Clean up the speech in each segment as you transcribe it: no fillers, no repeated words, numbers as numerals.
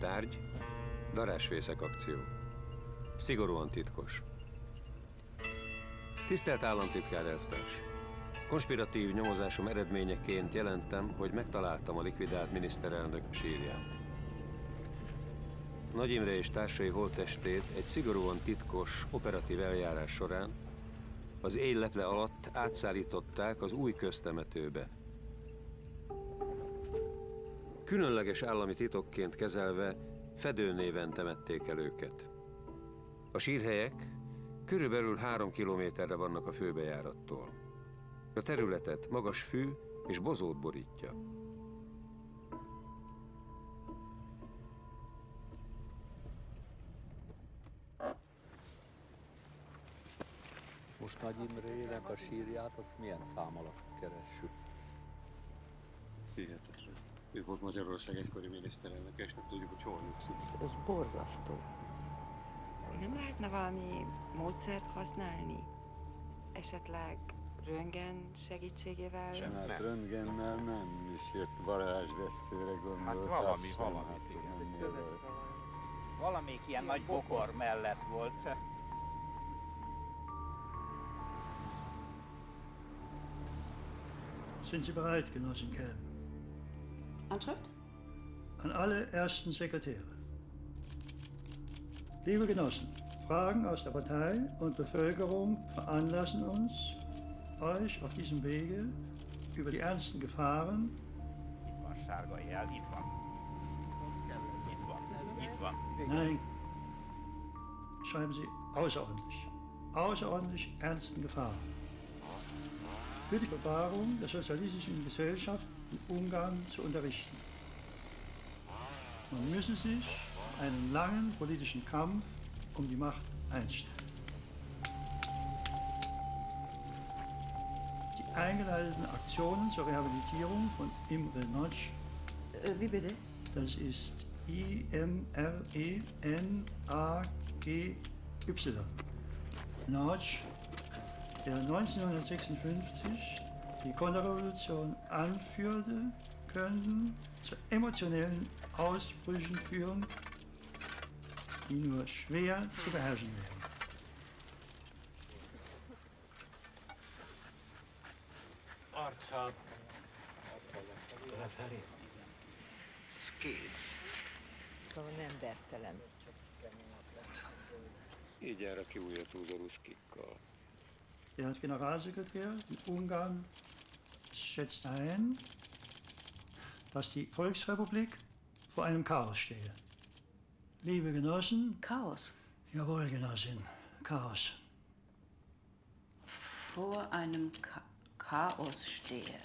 Tárgy, darásfészek akció. Szigorúan titkos. Tisztelt államtitkár elvtárs! Konspiratív nyomozásom eredményeként jelentem, hogy megtaláltam a likvidált miniszterelnök sírját. Nagy Imre és társai holttestét egy szigorúan titkos, operatív eljárás során az éjleple alatt átszállították az új köztemetőbe. Különleges állami titokként kezelve fedőnéven temették el őket. A sírhelyek körülbelül 3 kilométerre vannak a főbejárattól. A területet magas fű és bozót borítja. Most Nagy Imrének a sírját, azt milyen szám alatt keressük? Hihetetlen. Ő volt Magyarország egykori miniszterelnök, és nem tudjuk, hogy hol nyugszik. Ez borzasztó. Nem lehetne valami módszert használni? Esetleg röntgen segítségével? Hát röntgennel nem is jött varázsveszőre gondolt. Hát valamit igen. Valamelyik ilyen nagy bokor mellett volt. Sind Sie bereit, Genossin Kelm? Anschrift? An alle ersten Sekretäre. Liebe Genossen, Fragen aus der Partei und Bevölkerung veranlassen uns, euch auf diesem Wege über die ernsten Gefahren. Itt van sárga jel, itt van. Itt van. Nein, schreiben Sie außerordentlich. Außerordentlich ernsten Gefahren. Für die Bewahrung der sozialistischen Gesellschaft in Ungarn zu unterrichten. Man müsse sich einen langen politischen Kampf um die Macht einstellen. Die eingeleiteten Aktionen zur Rehabilitierung von Imre Nagy. Wie bitte? Das ist I-M-R-E-N-A-G-Y. Nagy, der 1956 die Konterrevolution anführte, könnten zu emotionellen Ausbrüchen führen, die nur schwer zu beherrschen wären. Arcát lefelé. Ez kész. Szóval nem bertelen. Így jár, aki újat húz a ruszkikkal. Der Generalsekretär in Ungarn schätzt ein, dass die Volksrepublik vor einem Chaos stehe. Liebe Genossen. Chaos? Jawohl, Genossin. Chaos. Vor einem Chaos stehe.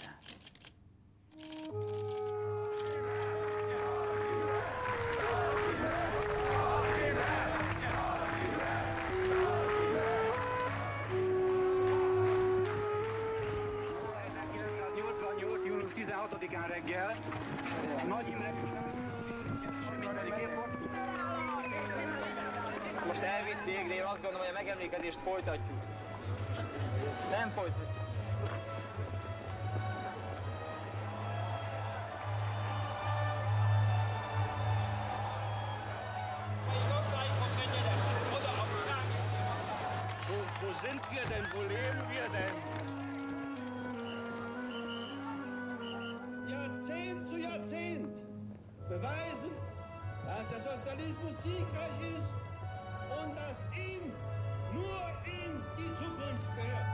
Július 16-án reggel Nagy Imre. Most elvitték, de én azt gondolom, hogy a megemlékezést folytatjuk. Nem folytatjuk. Wo sind wir denn? Wo leben wir denn? Jahrzehnt zu Jahrzehnt beweisen, dass der Sozialismus siegreich ist und dass ihm, nur ihm, die Zukunft gehört.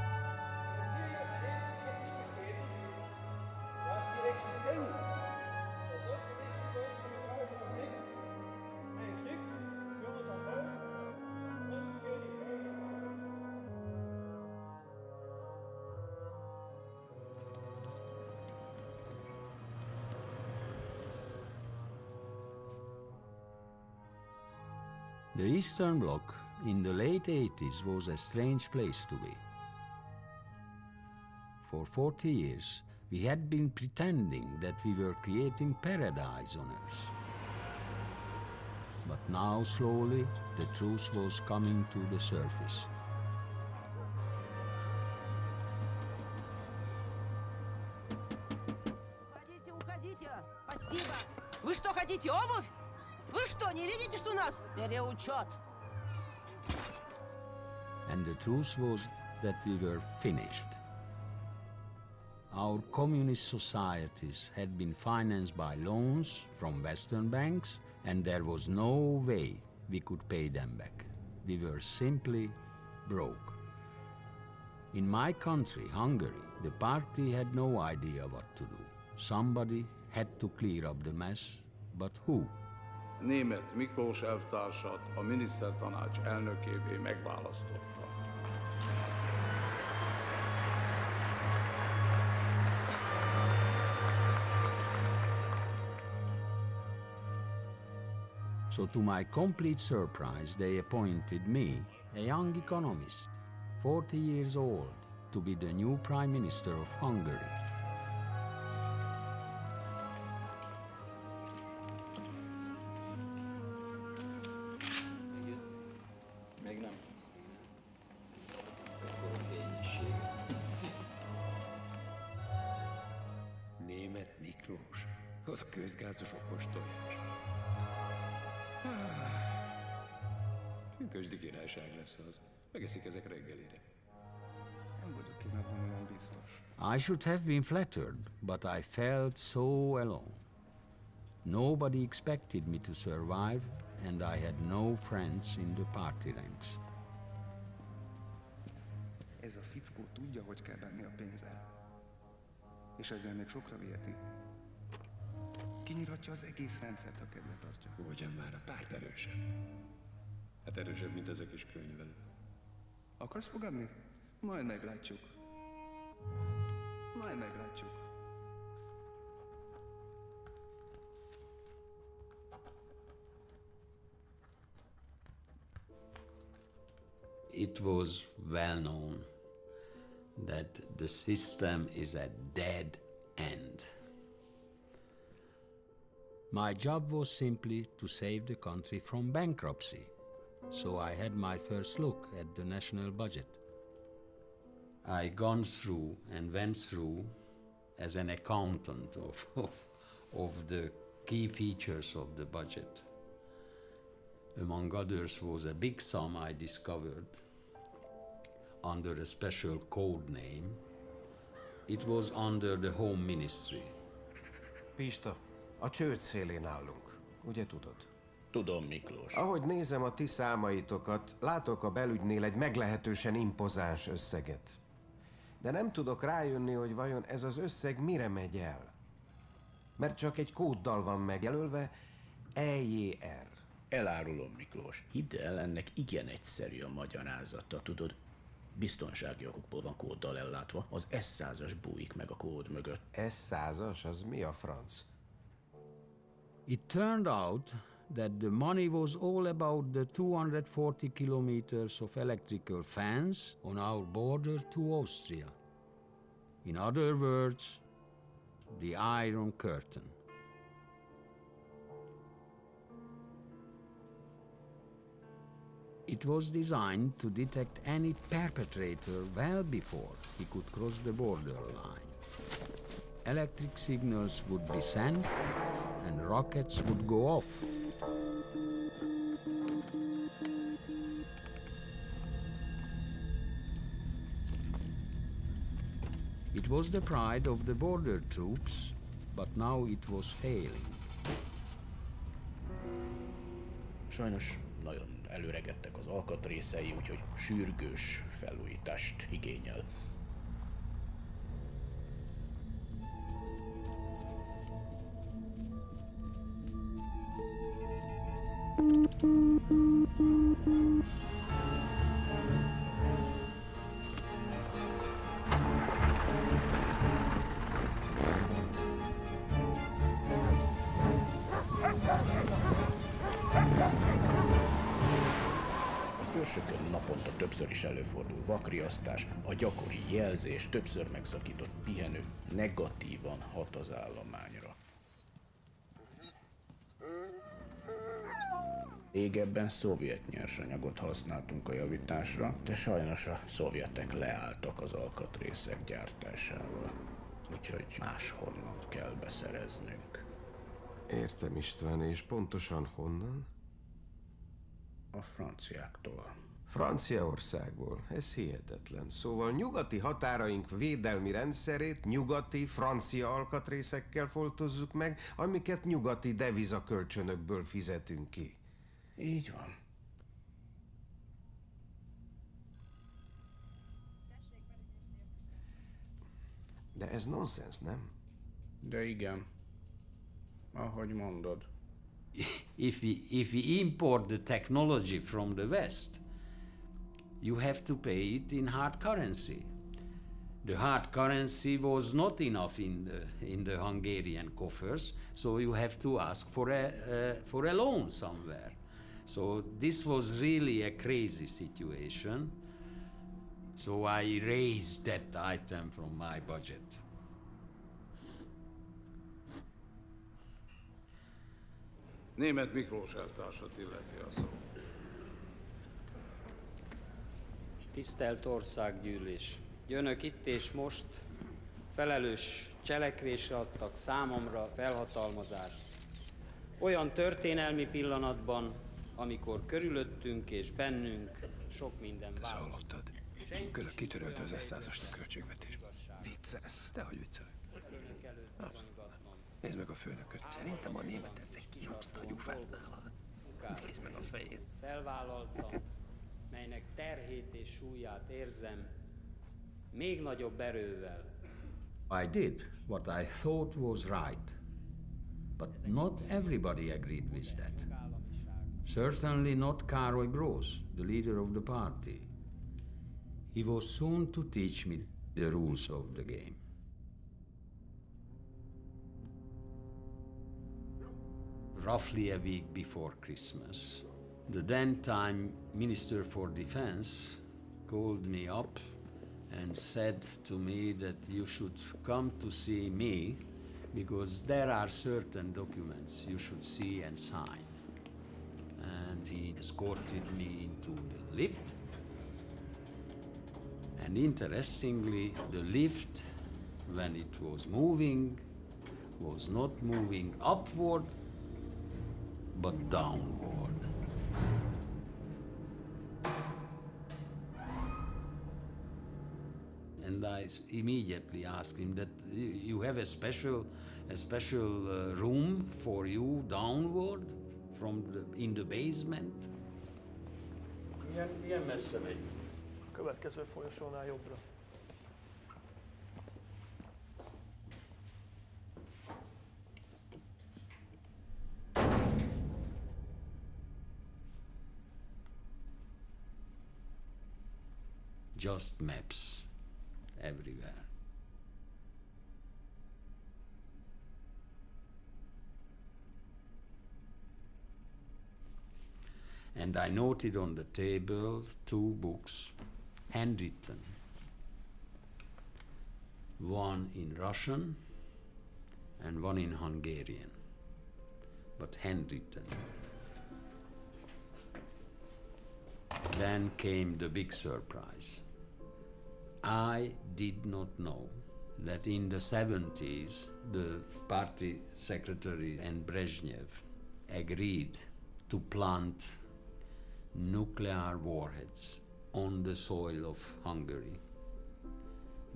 In 4 Jahrzehnten wird sich bestätigen, dass die Existenz der sozialistisch-deutschen Republik ein Glück für unser Volk und für die Völker war. The Eastern Bloc in the late 80s was a strange place to be. For 40 years, we had been pretending that we were creating paradise on Earth. But now, slowly, the truth was coming to the surface. Уходите, уходите! Спасибо! Вы что, хотите обувь? Вы что, не видите, что у нас переучет? And the truth was that we were finished. Our communist societies had been financed by loans from Western banks, and there was no way we could pay them back. We were simply broke. In my country, Hungary, the party had no idea what to do. Somebody had to clear up the mess, but who? Néméth Miklós elvtársat a minisztertanács elnökévé megválasztotta. So to my complete surprise, they appointed me, a young economist, 40 years old, to be the new Prime Minister of Hungary. Még nem. Néméth Miklós, az a közgázos okostojás. Pünkösdi királyság lesz az. Megeszik ezek reggelire. Nem vagyok én abban olyan biztos. I should have been flattered, but I felt so alone. Nobody expected me to survive, and I had no friends in the party ranks. Ez a fickó tudja, hogy kell benni a pénzzel. És ezzel még sokra viheti. Kinyírhatja az egész rendszert, ha kedve tartja. Ugyan már a párt erősebb. Hát erősebb, mint ezek is könyvelő. Akarsz fogadni? Majd meglátjuk. Majd meglátjuk. It was well known that the system is a dead end. My job was simply to save the country from bankruptcy, so I had my first look at the national budget. I gone through and went through as an accountant of the key features of the budget. Among others was a big sum I discovered under a special code name. It was under the Home Ministry. Pista, a csőd szélén állunk, ugye tudod? Tudom, Miklós. Ahogy nézem a ti számaitokat, látok a belügynél egy meglehetősen impozáns összeget. De nem tudok rájönni, hogy vajon ez az összeg mire megy el. Mert csak egy kóddal van megjelölve, EJR. Elárulom, Miklós. Hidd el, ennek igen egyszerű a magyarázata, tudod? Biztonsági okokból van kóddal ellátva, az S100-as bújik meg a kód mögött. S100-as? Az mi a franc? It turned out that the money was all about the 240 kilometers of electrical fence on our border to Austria. In other words, the Iron Curtain. It was designed to detect any perpetrator well before he could cross the borderline. Electric signals would be sent and rockets would go off. It was the pride of the border troops, but now it was failing. Sajnos nagyon előregettek az alkatrészei, úgyhogy sürgős felújítást igényel. Az őrsökön naponta többször is előfordul vakriasztás, a gyakori jelzés, többször megszakított pihenő negatívan hat az állományra. Régebben szovjet nyersanyagot használtunk a javításra, de sajnos a szovjetek leálltak az alkatrészek gyártásával. Úgyhogy máshonnan kell beszereznünk. Értem, István, és pontosan honnan? A franciáktól. Franciaországból. Ez hihetetlen. Szóval nyugati határaink védelmi rendszerét nyugati, francia alkatrészekkel foltozzuk meg, amiket nyugati devizakölcsönökből fizetünk ki. Így van. De ez nonsens, nem? De igen. Ahogy mondod. If we import the technology from the West, you have to pay it in hard currency. The hard currency was not enough in the Hungarian coffers, so you have to ask for a loan somewhere. So this was really a crazy situation. So I raised that item from my budget. Néméth Miklós elvtársat illeti a szó. Tisztelt Országgyűlés! Önök itt és most felelős cselekvésre adtak számomra felhatalmazást. Olyan történelmi pillanatban, amikor körülöttünk és bennünk sok minden Te változott. hallottad? Külön kitörölte az S100-ast a költségvetésből. Viccelsz? Dehogy viccelek. Nézd meg a főnököt. Szerintem a német ezzel kihúzta a gyufát nála. Nézd meg a fejét. Felvállaltam, melynek terhét és súlyát érzem, még nagyobb erővel. I did what I thought was right, but not everybody agreed with that. Certainly not Károly Gross, the leader of the party. He was soon to teach me the rules of the game. Roughly a week before Christmas, the then-time Minister for Defense called me up and said to me that you should come to see me because there are certain documents you should see and sign. And he escorted me into the lift. And interestingly, the lift, when it was not moving upward, but downward. And I immediately asked him that you have a special room for you downward in the basement. Milyen messze megy? A következő folyosónál jobbra. Just maps everywhere. And I noted on the table 2 books, handwritten. One in Russian and one in Hungarian, but handwritten. Then came the big surprise. I did not know that in the 70s, the party secretary and Brezhnev agreed to plant nuclear warheads on the soil of Hungary.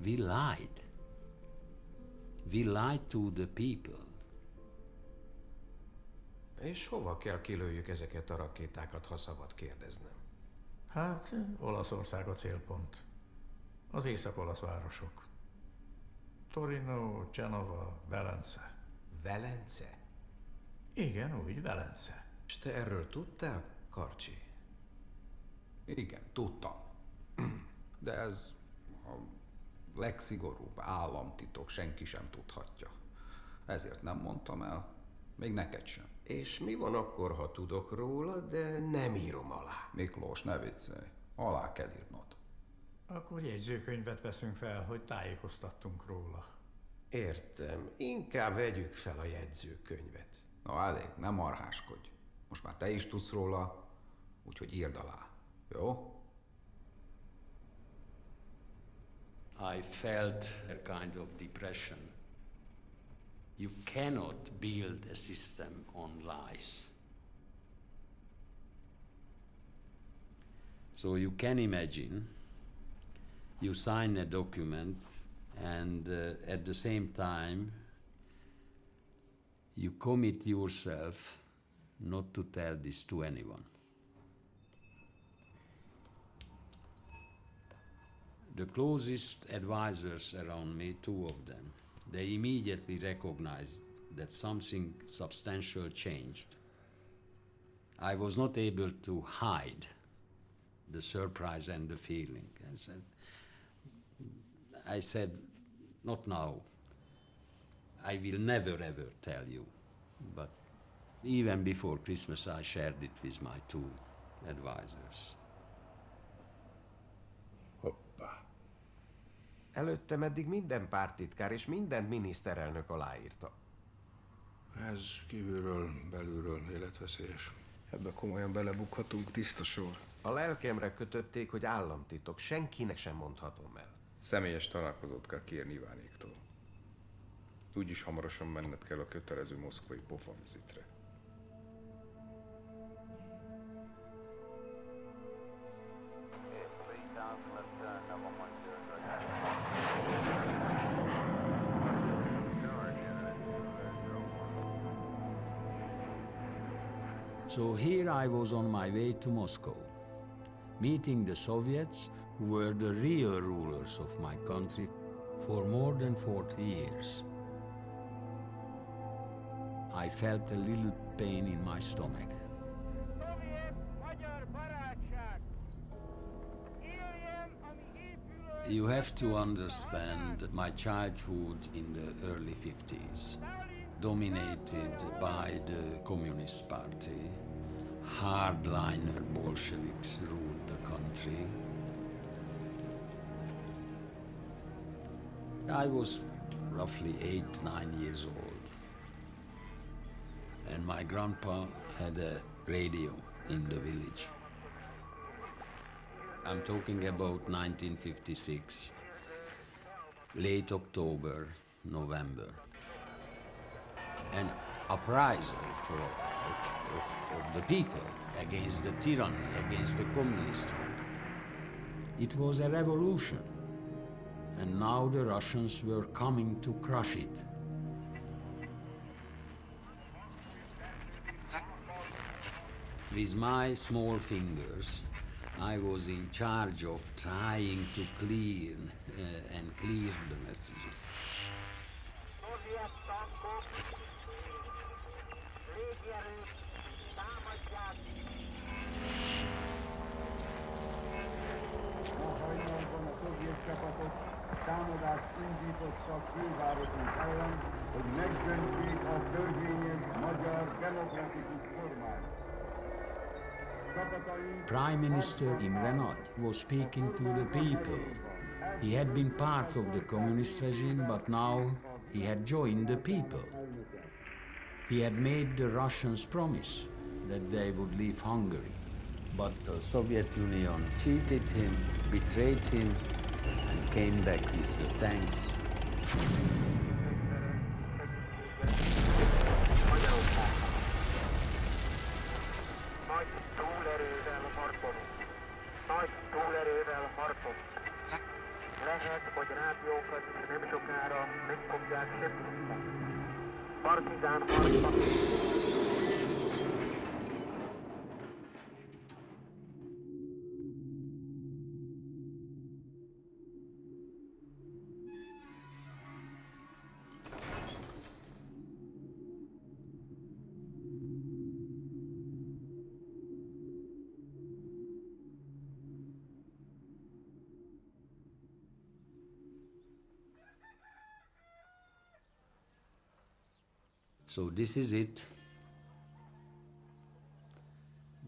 We lied. We lied to the people. És hova kell kilőjük ezeket a rakétákat, ha szabad kérdeznem? Hát, Olaszország a célpont. Az észak-olasz városok. Torino, Genova, Velence. Velence? Igen, úgy, Velence. És te erről tudtál, Karcsi? Igen, tudtam. De ez a legszigorúbb államtitok, senki sem tudhatja. Ezért nem mondtam el, még neked sem. És mi van akkor, ha tudok róla, de nem írom alá? Miklós, ne viccelj. Alá kell írnod. Akkor jegyzőkönyvet veszünk fel, hogy tájékoztattunk róla. Értem. Inkább vegyük fel a jegyzőkönyvet. Na elég, nem marháskodj. Most már te is tudsz róla, úgyhogy írd alá. Jó? I felt a kind of depression. You cannot build a system on lies. So you can imagine, you sign a document and at the same time you commit yourself not to tell this to anyone. The closest advisors around me, 2 of them, they immediately recognized that something substantial changed. I was not able to hide the surprise and the feeling. I said, not now. I will never ever tell you. But even before Christmas I shared it with my 2 advisors. Előttem eddig minden párttitkár és minden miniszterelnök aláírta. Ez kívülről, belülről életveszélyes. Ebbe komolyan belebukhatunk, tiszta sor. A lelkemre kötötték, hogy államtitok, senkinek sem mondhatom el. Személyes találkozót kell kérni Ivánéktól. Úgyis hamarosan menned kell a kötelező moszkvai pofavizitre. So here I was on my way to Moscow, meeting the Soviets, who were the real rulers of my country for more than 40 years. I felt a little pain in my stomach. You have to understand my childhood in the early 50s, dominated by the Communist Party. Hardliner Bolsheviks ruled the country. I was roughly 8-9 years old, and my grandpa had a radio in the village. I'm talking about 1956, late October, November. An uprising of the people against the tyranny, against the communist rule. It was a revolution, and now the Russians were coming to crush it. With my small fingers, I was in charge of trying to clear the messages. Támadást indítottak fővárosunk ellen, hogy megdöntsék a törvényes magyar demokratikus kormányt. Prime Minister Imre Nagy was speaking to the people. He had been part of the communist regime, but now he had joined the people. He had made the Russians promise that they would leave Hungary. But the Soviet Union cheated him, betrayed him, and came back with the tanks. Lehet, hogy rádiókat nem sokára meg fogják semmisíteni. Partizán harcban. So this is it.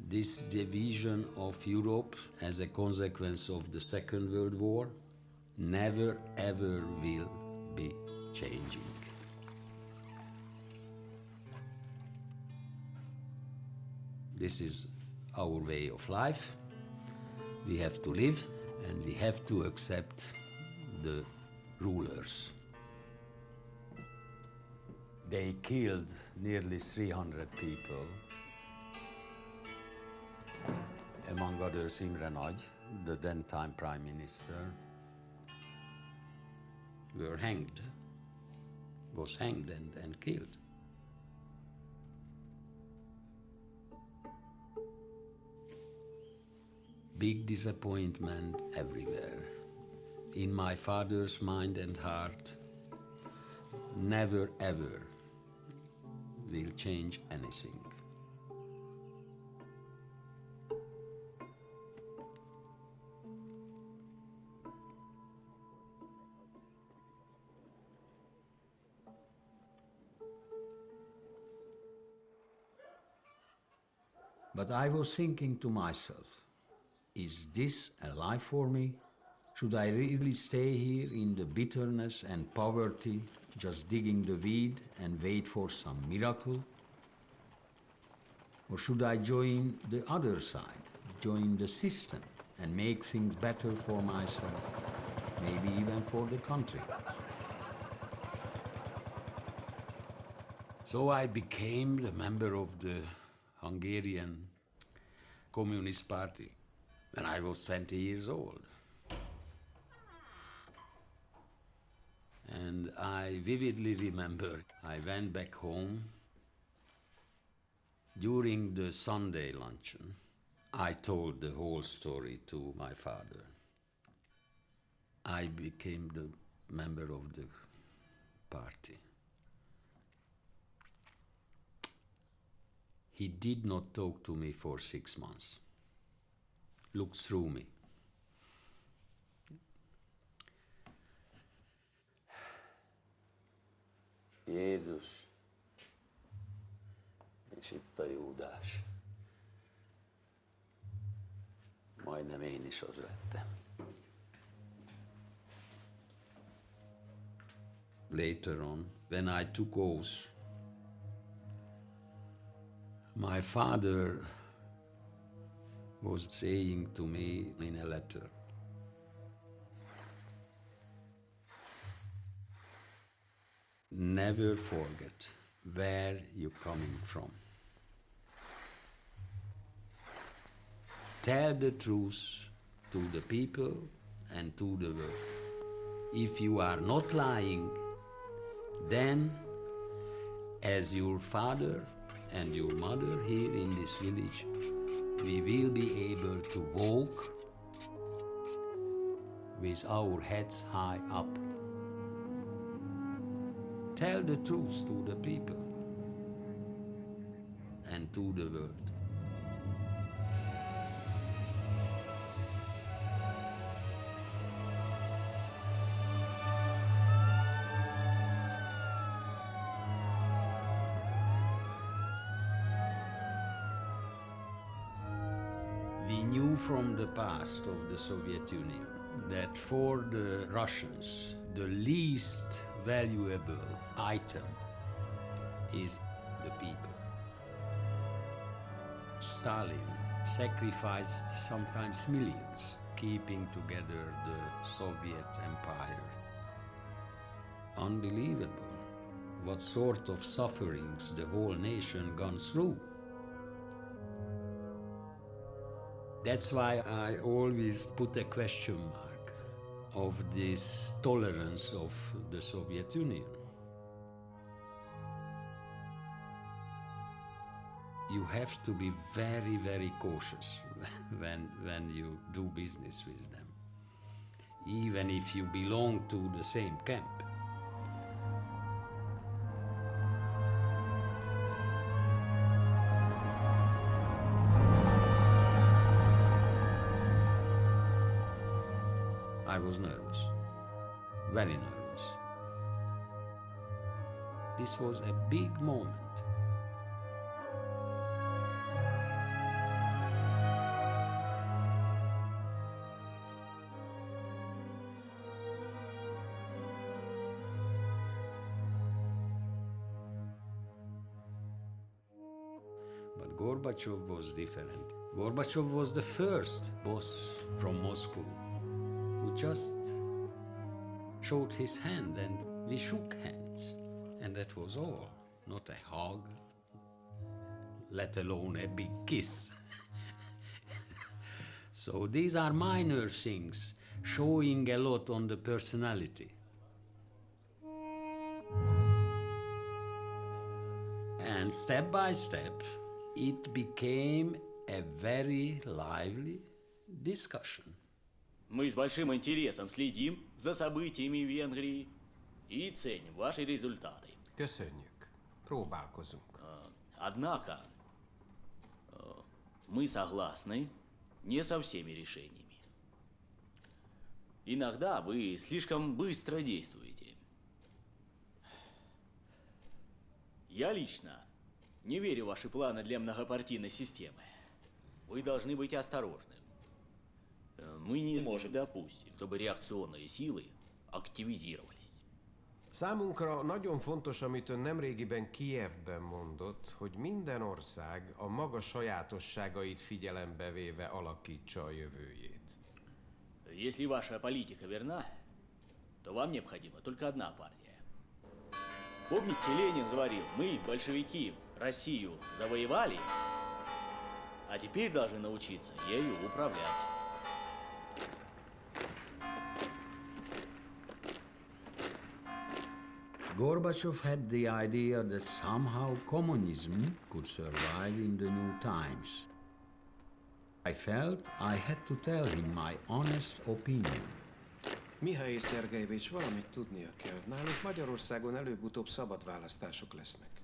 This division of Europe as a consequence of the Second World War never ever will be changing. This is our way of life. We have to live and we have to accept the rulers. They killed nearly 300 people, among others Imre Nagy, the then-time prime minister, was hanged and killed. Big disappointment everywhere. In my father's mind and heart, never ever will change anything. But I was thinking to myself, is this a life for me? Should I really stay here in the bitterness and poverty, just digging the weed and wait for some miracle? Or should I join the other side, join the system and make things better for myself, maybe even for the country? So I became the member of the Hungarian Communist Party when I was 20 years old. And I vividly remember I went back home. During the Sunday luncheon, I told the whole story to my father. I became the member of the party. He did not talk to me for 6 months. Looked through me. Jézus, és itt a Júdás. Majdnem én is az lettem. Later on, when I took oath, my father was saying to me in a letter, never forget where you're coming from. Tell the truth to the people and to the world. If you are not lying, then as your father and your mother here in this village, we will be able to walk with our heads high up. Tell the truth to the people and to the world. We knew from the past of the Soviet Union that for the Russians, the least valuable item is the people. Stalin sacrificed sometimes millions, keeping together the Soviet Empire. Unbelievable what sort of sufferings the whole nation gone through. That's why I always put a question mark of this tolerance of the Soviet Union. You have to be very, very cautious when you do business with them, even if you belong to the same camp. I was nervous, very nervous. This was a big moment. But Gorbachev was different. Gorbachev was the first boss from Moscow who just showed his hand and we shook hands, and that was all. not a hug, let alone a big kiss. So these are minor things, showing a lot on the personality. And step by step, it became a very lively discussion. Мы с большим интересом следим за событиями в Венгрии и ценим ваши результаты. Köszönjük. Próbálkozunk. Однако, мы согласны не со всеми решениями. Иногда вы слишком быстро действуете. Я лично не верю в ваши планы для многопартийной системы. Вы должны быть осторожны. Мы не можем допустить, чтобы реакционные силы активизировались. Számunkra nagyon fontos, amit ön nemrégiben Kijevben mondott, hogy minden ország a maga sajátosságait figyelembe véve alakítsa a jövőjét. Если ваша политика верна, то вам необходима только одна партия. Помните, Ленин говорил, мы, большевики, Россию завоевали, а теперь должны научиться ею управлять. Gorbachev had the idea that somehow communism could survive in the new times. I felt I had to tell him my honest opinion. Mihály Szergejevics, valamit tudnia kell. Nálunk Magyarországon előbb-utóbb szabad választások lesznek.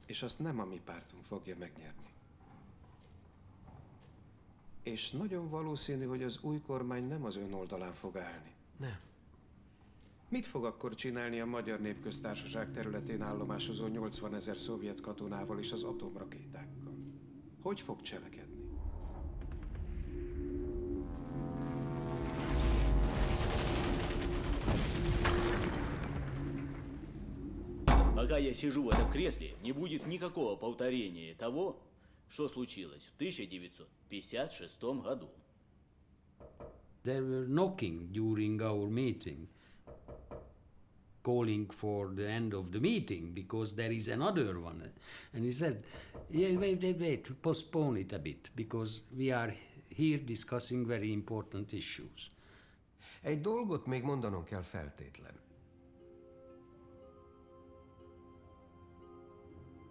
És azt nem a mi pártunk fogja megnyerni. És nagyon valószínű, hogy az új kormány nem az ön oldalán fog állni. Nem. Mit fog akkor csinálni a Magyar Népköztársaság területén állomásozó 80 000 szovjet katonával és az atomrakétákkal? Hogy fog cselekedni? Пока я сижу в этом кресле, не будет никакого повторения того, что случилось в 1956 году. They were knocking during our meeting, calling for the end of the meeting because there is another one. And he said, yeah, wait, postpone it a bit because we are here discussing very important issues. Egy dolgot még mondanom kell feltétlen.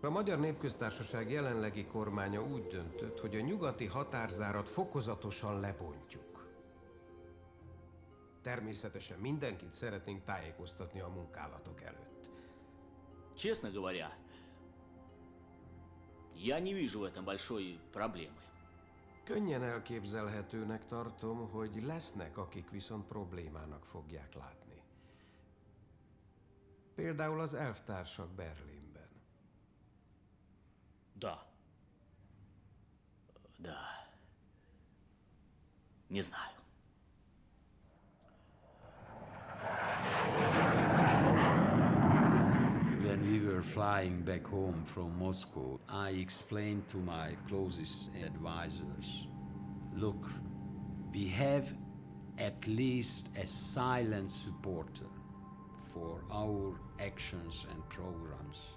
A Magyar Népköztársaság jelenlegi kormánya úgy döntött, hogy a nyugati határzárat fokozatosan lebontjuk. Természetesen mindenkit szeretnénk tájékoztatni a munkálatok előtt. Честно говоря, я не вижу в этом большой проблемы. Könnyen elképzelhetőnek tartom, hogy lesznek, akik viszont problémának fogják látni. Például az elvtársak Berlinben. Да. Не знаю. When we were flying back home from Moscow, I explained to my closest advisors, look, we have at least a silent supporter for our actions and programs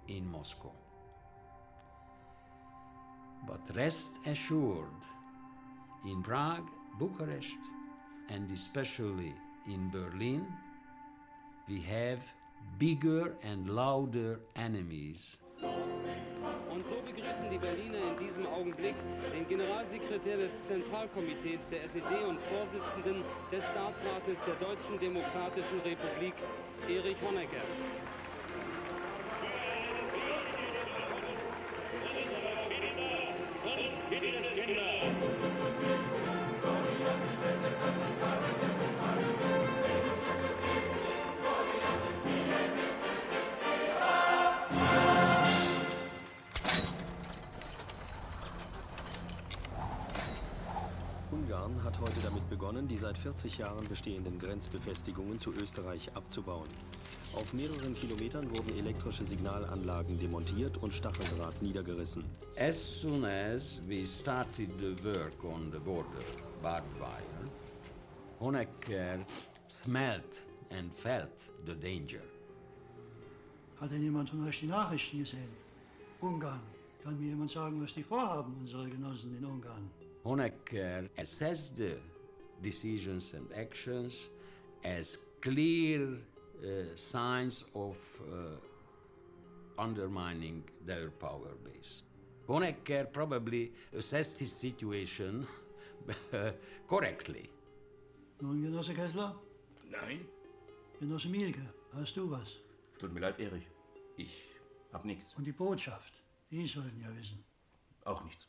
in Moscow. But rest assured, in Prague, Bucharest, and especially in Berlin, we have bigger and louder enemies. Und so begrüßen die Berliner in diesem Augenblick den Generalsekretär des Zentralkomitees der SED und Vorsitzenden des Staatsrates der Deutschen Demokratischen Republik, Erich Honecker. Ungarn hat heute damit begonnen, die seit 40 Jahren bestehenden Grenzbefestigungen zu Österreich abzubauen. Auf mehreren Kilometern wurden elektrische Signalanlagen demontiert und Stacheldraht niedergerissen. As soon as we started the work on the border, barbed wire, Honecker smelled and felt the danger. Hat denn jemand von euch die Nachrichten gesehen? Ungarn. Kann mir jemand sagen, was die vorhaben, unsere Genossen in Ungarn? Honecker assessed the decisions and actions as clear signs of undermining their power base. Honecker probably assessed his situation correctly. Nun, Genosse Kessler? Nein. Genosse Mielke, hast du was? Tut mir leid, Erich. Ich hab nichts. Und die Botschaft, die sollten ja wissen. Auch nichts.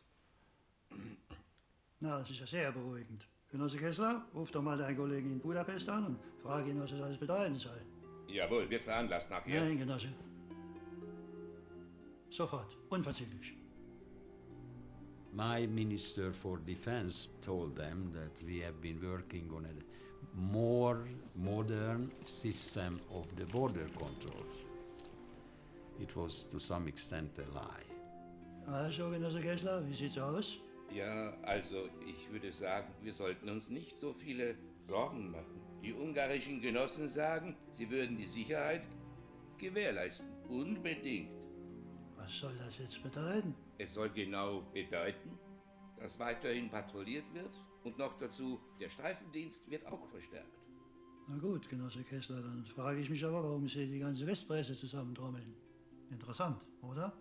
Na, das ist ja sehr beruhigend. Genosse Kessler, ruf doch mal deinen Kollegen in Budapest an und frag ihn, was das alles bedeuten soll. Jawohl, wird veranlasst nachher. Nein, Genosse. Sofort, unverzüglich. My Minister for Defense told them that we have been working on a more modern system of the border controls. It was to some extent a lie. Also, Genosse Kessler, wie sieht's aus? Ja, also ich würde sagen, wir sollten uns nicht so viele Sorgen machen. Die ungarischen Genossen sagen, sie würden die Sicherheit gewährleisten. Unbedingt. Was soll das jetzt bedeuten? Es soll genau bedeuten, dass weiterhin patrouilliert wird und noch dazu der Streifendienst wird auch verstärkt. Na gut, Genosse Kessler, dann frage ich mich aber, warum Sie die ganze Westpresse zusammentrommeln. Interessant, oder?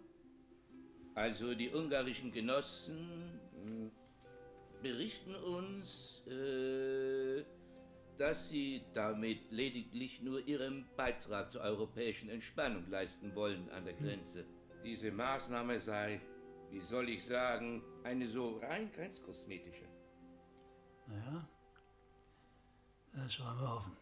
Also die ungarischen Genossen berichten uns, dass sie damit lediglich nur ihren Beitrag zur europäischen Entspannung leisten wollen an der Grenze. Diese Maßnahme sei, wie soll ich sagen, eine so rein grenzkosmetische. Naja, das wollen wir hoffen.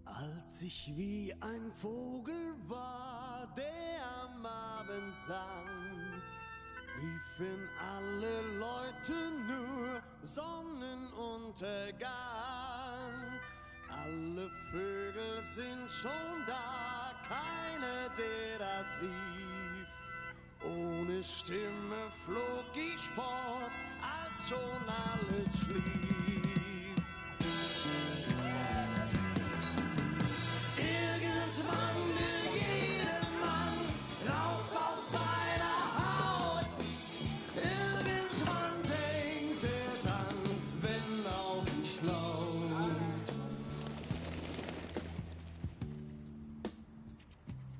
Als ich wie ein Vogel war, der am Abend sang, riefen alle Leute nur Sonnenuntergang. Alle Vögel sind schon da, keiner, der das rief. Ohne Stimme flog ich fort, als schon alles schlief. Irgendwann will jeder Mann raus aus seiner Haut. Irgendwann denkt er dann, wenn auch nicht laut.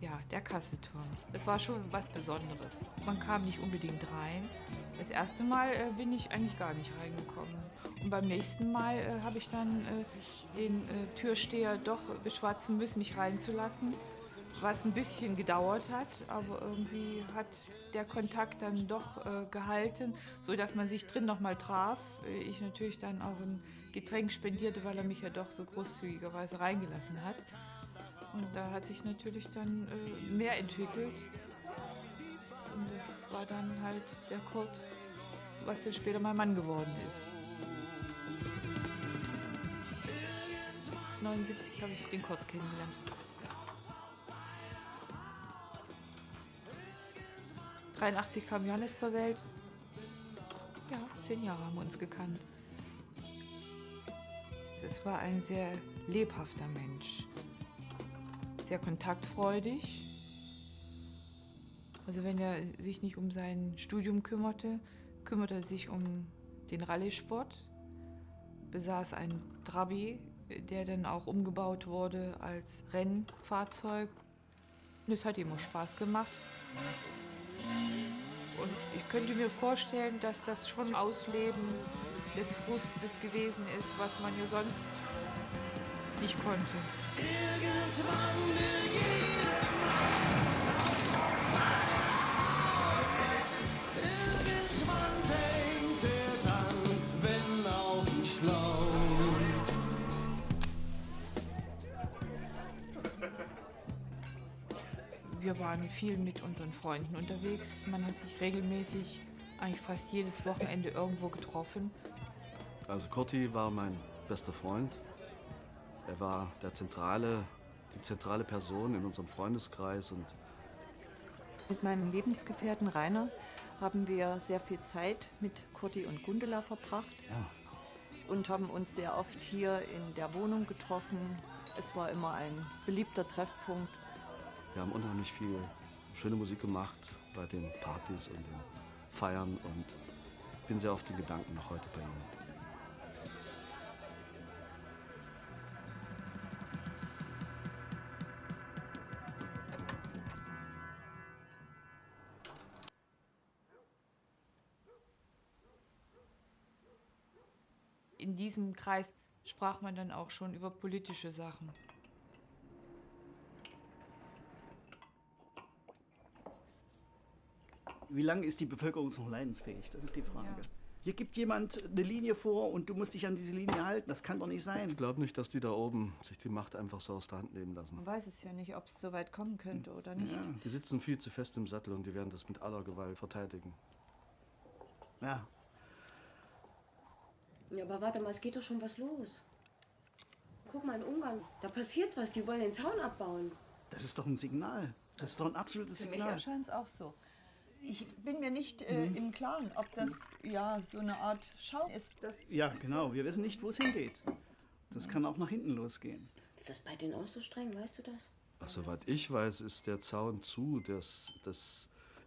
Ja, der Kasseturm. Das war schon was Besonderes. Man kam nicht unbedingt rein. Das erste Mal bin ich eigentlich gar nicht reingekommen. Und beim nächsten Mal habe ich dann den Türsteher doch beschwatzen müssen, mich reinzulassen, was ein bisschen gedauert hat, aber irgendwie hat der Kontakt dann doch gehalten, sodass man sich drin noch mal traf. Ich natürlich dann auch ein Getränk spendierte, weil er mich ja doch so großzügigerweise reingelassen hat. Und da hat sich natürlich dann mehr entwickelt. Und das war dann halt der Kurt, was dann später mein Mann geworden ist. 1979 habe ich den Kurt kennengelernt. '83 kam Johannes zur Welt. Ja, 10 Jahre haben wir uns gekannt. Es war ein sehr lebhafter Mensch. Sehr kontaktfreudig. Also wenn er sich nicht um sein Studium kümmerte, kümmerte er sich um den Rallye-Sport, besaß ein Trabi, der dann auch umgebaut wurde als Rennfahrzeug. Das hat ihm auch Spaß gemacht. Und ich könnte mir vorstellen, dass das schon Ausleben des Frustes gewesen ist, was man ja sonst nicht konnte. Irgendwann will jeder Mann raus aus seiner Haut. Irgendwann denkt er dann, wenn auch nicht laut. Wir waren viel mit unseren Freunden unterwegs. Man hat sich regelmäßig, eigentlich fast jedes Wochenende irgendwo getroffen. Also Kurti war mein bester Freund. Er war die zentrale Person in unserem Freundeskreis. Und mit meinem Lebensgefährten Rainer haben wir sehr viel Zeit mit Kurti und Gundela verbracht. Ja. Und haben uns sehr oft hier in der Wohnung getroffen. Es war immer ein beliebter Treffpunkt. Wir haben unheimlich viel schöne Musik gemacht bei den Partys und den Feiern und bin sehr auf den Gedanken noch heute bei ihm. In diesem Kreis sprach man dann auch schon über politische Sachen. Wie lange ist die Bevölkerung noch leidensfähig? Das ist die Frage. Ja. Hier gibt jemand eine Linie vor und du musst dich an diese Linie halten. Das kann doch nicht sein. Ich glaube nicht, dass die da oben sich die Macht einfach so aus der Hand nehmen lassen. Man weiß es ja nicht, ob es so weit kommen könnte oder nicht. Ja. Die sitzen viel zu fest im Sattel und die werden das mit aller Gewalt verteidigen. Ja. Ja, aber warte mal, es geht doch schon was los. Guck mal in Ungarn, da passiert was, die wollen den Zaun abbauen. Das ist doch ein Signal. Das ist doch ein absolutes Signal. Für mich erscheint es auch so. Ich bin mir nicht im Klaren, ob das ja so eine Art Schau ist. Ja, genau. Wir wissen nicht, wo es hingeht. Das kann auch nach hinten losgehen. Ist das bei denen auch so streng, weißt du das? Ach, soweit ich weiß, ist der Zaun zu. Das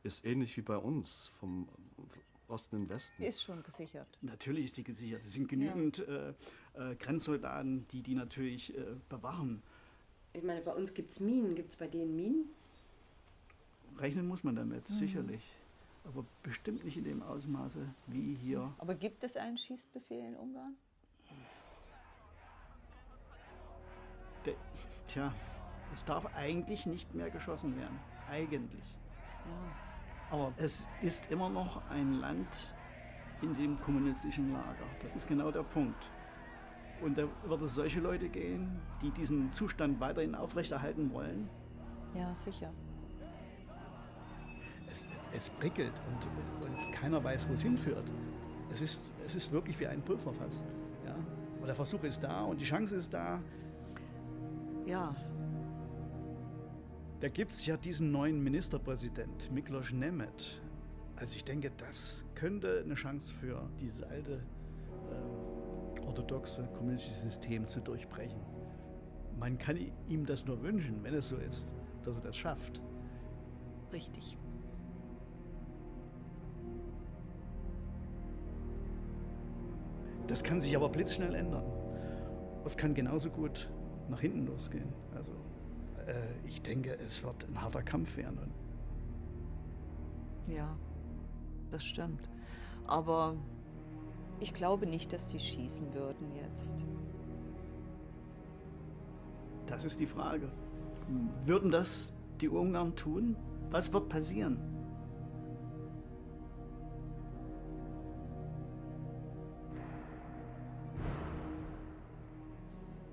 ist ähnlich wie bei uns, vom Osten in den Westen. Ist schon gesichert. Natürlich ist die gesichert. Es sind genügend Grenzsoldaten, die natürlich bewachen. Ich meine, bei uns gibt es Minen. Gibt es bei denen Minen? Rechnen muss man damit, sicherlich. Aber bestimmt nicht in dem Ausmaße wie hier. Aber gibt es einen Schießbefehl in Ungarn? Tja, es darf eigentlich nicht mehr geschossen werden. Eigentlich. Ja. Aber es ist immer noch ein Land in dem kommunistischen Lager. Das ist genau der Punkt. Und da wird es solche Leute gehen, die diesen Zustand weiterhin aufrechterhalten wollen. Ja, sicher. Es prickelt und keiner weiß, wo es hinführt. Es ist wirklich wie ein Pulverfass. Ja? Aber der Versuch ist da und die Chance ist da. Ja. Da gibt es ja diesen neuen Ministerpräsident, Miklós Neméth. Also ich denke, das könnte eine Chance für dieses alte, orthodoxe kommunistische System zu durchbrechen. Man kann ihm das nur wünschen, wenn es so ist, dass er das schafft. Richtig. Das kann sich aber blitzschnell ändern. Es kann genauso gut nach hinten losgehen. Also ich denke, es wird ein harter Kampf werden. Ja, das stimmt. Aber ich glaube nicht, dass die schießen würden jetzt. Das ist die Frage. Würden das die Ungarn tun? Was wird passieren?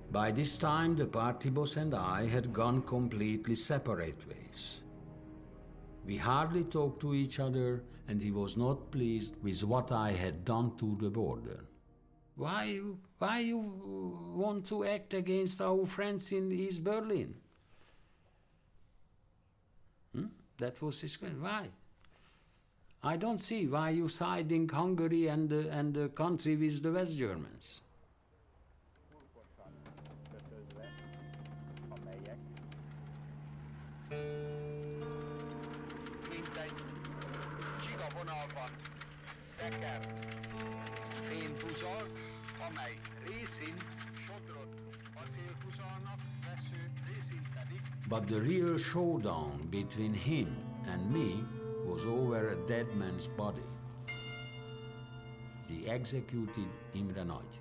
By this time, the party boss and I had gone completely separate ways. We hardly talked to each other, and he was not pleased with what I had done to the border. Why you want to act against our friends in East Berlin? That was his question. Why? I don't see why you siding Hungary and the country with the West Germans. Fémbuzol, amely részén sodrott acélhuzalnak vesző, részén pedig. But the real showdown between him and me was over a dead man's body. He executed Imre Nagy,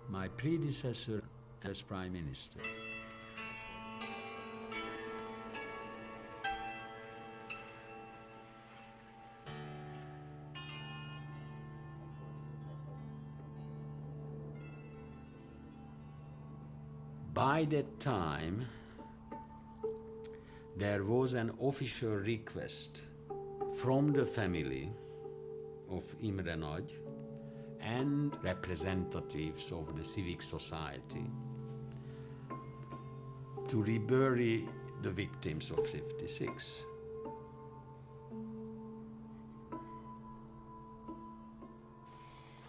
my predecessor as Prime Minister. By that time, there was an official request from the family of Imre Nagy and representatives of the civic society to rebury the victims of 56.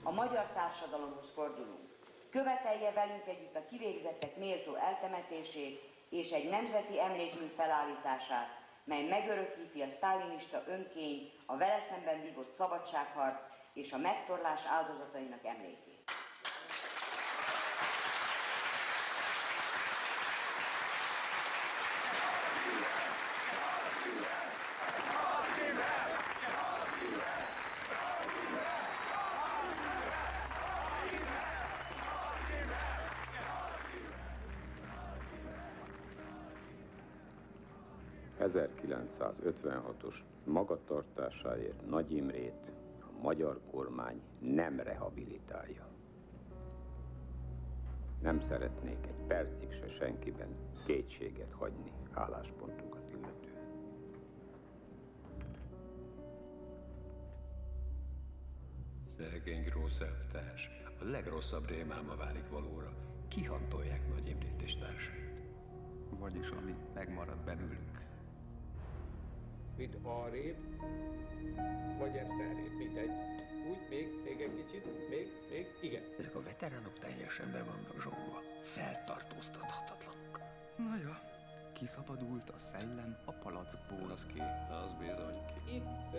A magyar társadalomhoz fordulunk. Követelje velünk együtt a kivégzettek méltó eltemetését és egy nemzeti emlékmű felállítását, mely megörökíti a sztálinista önkény, a vele szemben vívott szabadságharc és a megtorlás áldozatainak emlékét. ...1956-os magatartásáért Nagy Imrét a magyar kormány nem rehabilitálja. Nem szeretnék egy percig se senkiben kétséget hagyni álláspontunkat illetően. Szegény Grószelvtárs, a legrosszabb rémálma válik valóra. Kihantolják Nagy Imrét és társait. Vagyis ami megmarad belőlünk. Mit arrébb, vagy ezt elrébb, mindegy. Úgy, még egy kicsit, még, igen. Ezek a veteránok teljesen be vannak zsongva. Feltartóztathatatlanok. Na ja, kiszabadult a szellem a palackból. Az ki, az bizony ki. Itt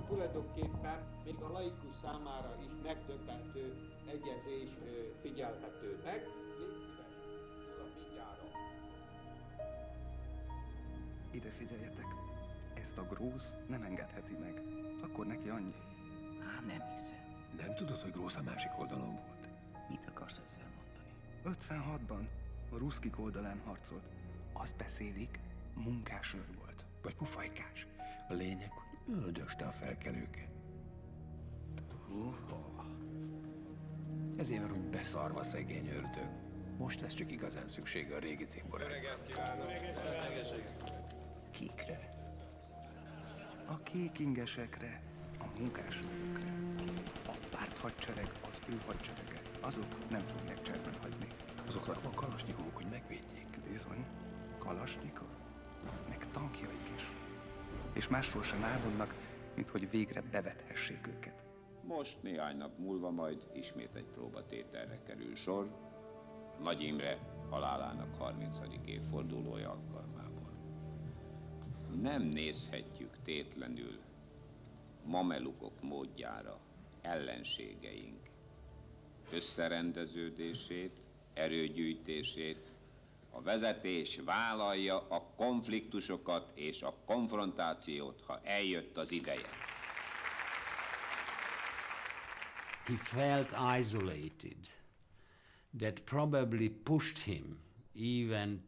tulajdonképpen még a laikus számára is megdöbbentő egyezés figyelhető meg. Légy szíves, mindjárt. Ide figyeljetek, ezt a Grósz nem engedheti meg. Akkor neki annyi. Nem hiszem. Nem tudod, hogy Grósz a másik oldalon volt? Mit akarsz ezzel mondani? 56-ban a ruszkik oldalán harcolt. Azt beszélik, munkásőr volt. Vagy pufajkás. A lényeg, hogy öldöste a felkelőket. Ezért van úgy beszarva szegény ördög. Most lesz csak igazán szüksége a régi cimborára. Kikre? A kékingesekre, a munkásőrökre. A párthadsereg az ő hadserege. Azok nem fogják cserben hagyni. Azoknak van kalasnyikovuk, hogy megvédjék. Bizony, kalasnyikov, meg tankjaik is. És másról sem álmodnak, mint hogy végre bevethessék őket. Most néhány nap múlva majd ismét egy próbatételre kerül sor. Nagy Imre halálának 30. évfordulója alkalmából. Nem nézhetjük tétlenül mamelukok módjára ellenségeink összerendeződését, erőgyűjtését. A vezetés vállalja a konfliktusokat és a konfrontációt, ha eljött az ideje. He felt isolated. That probably pushed him even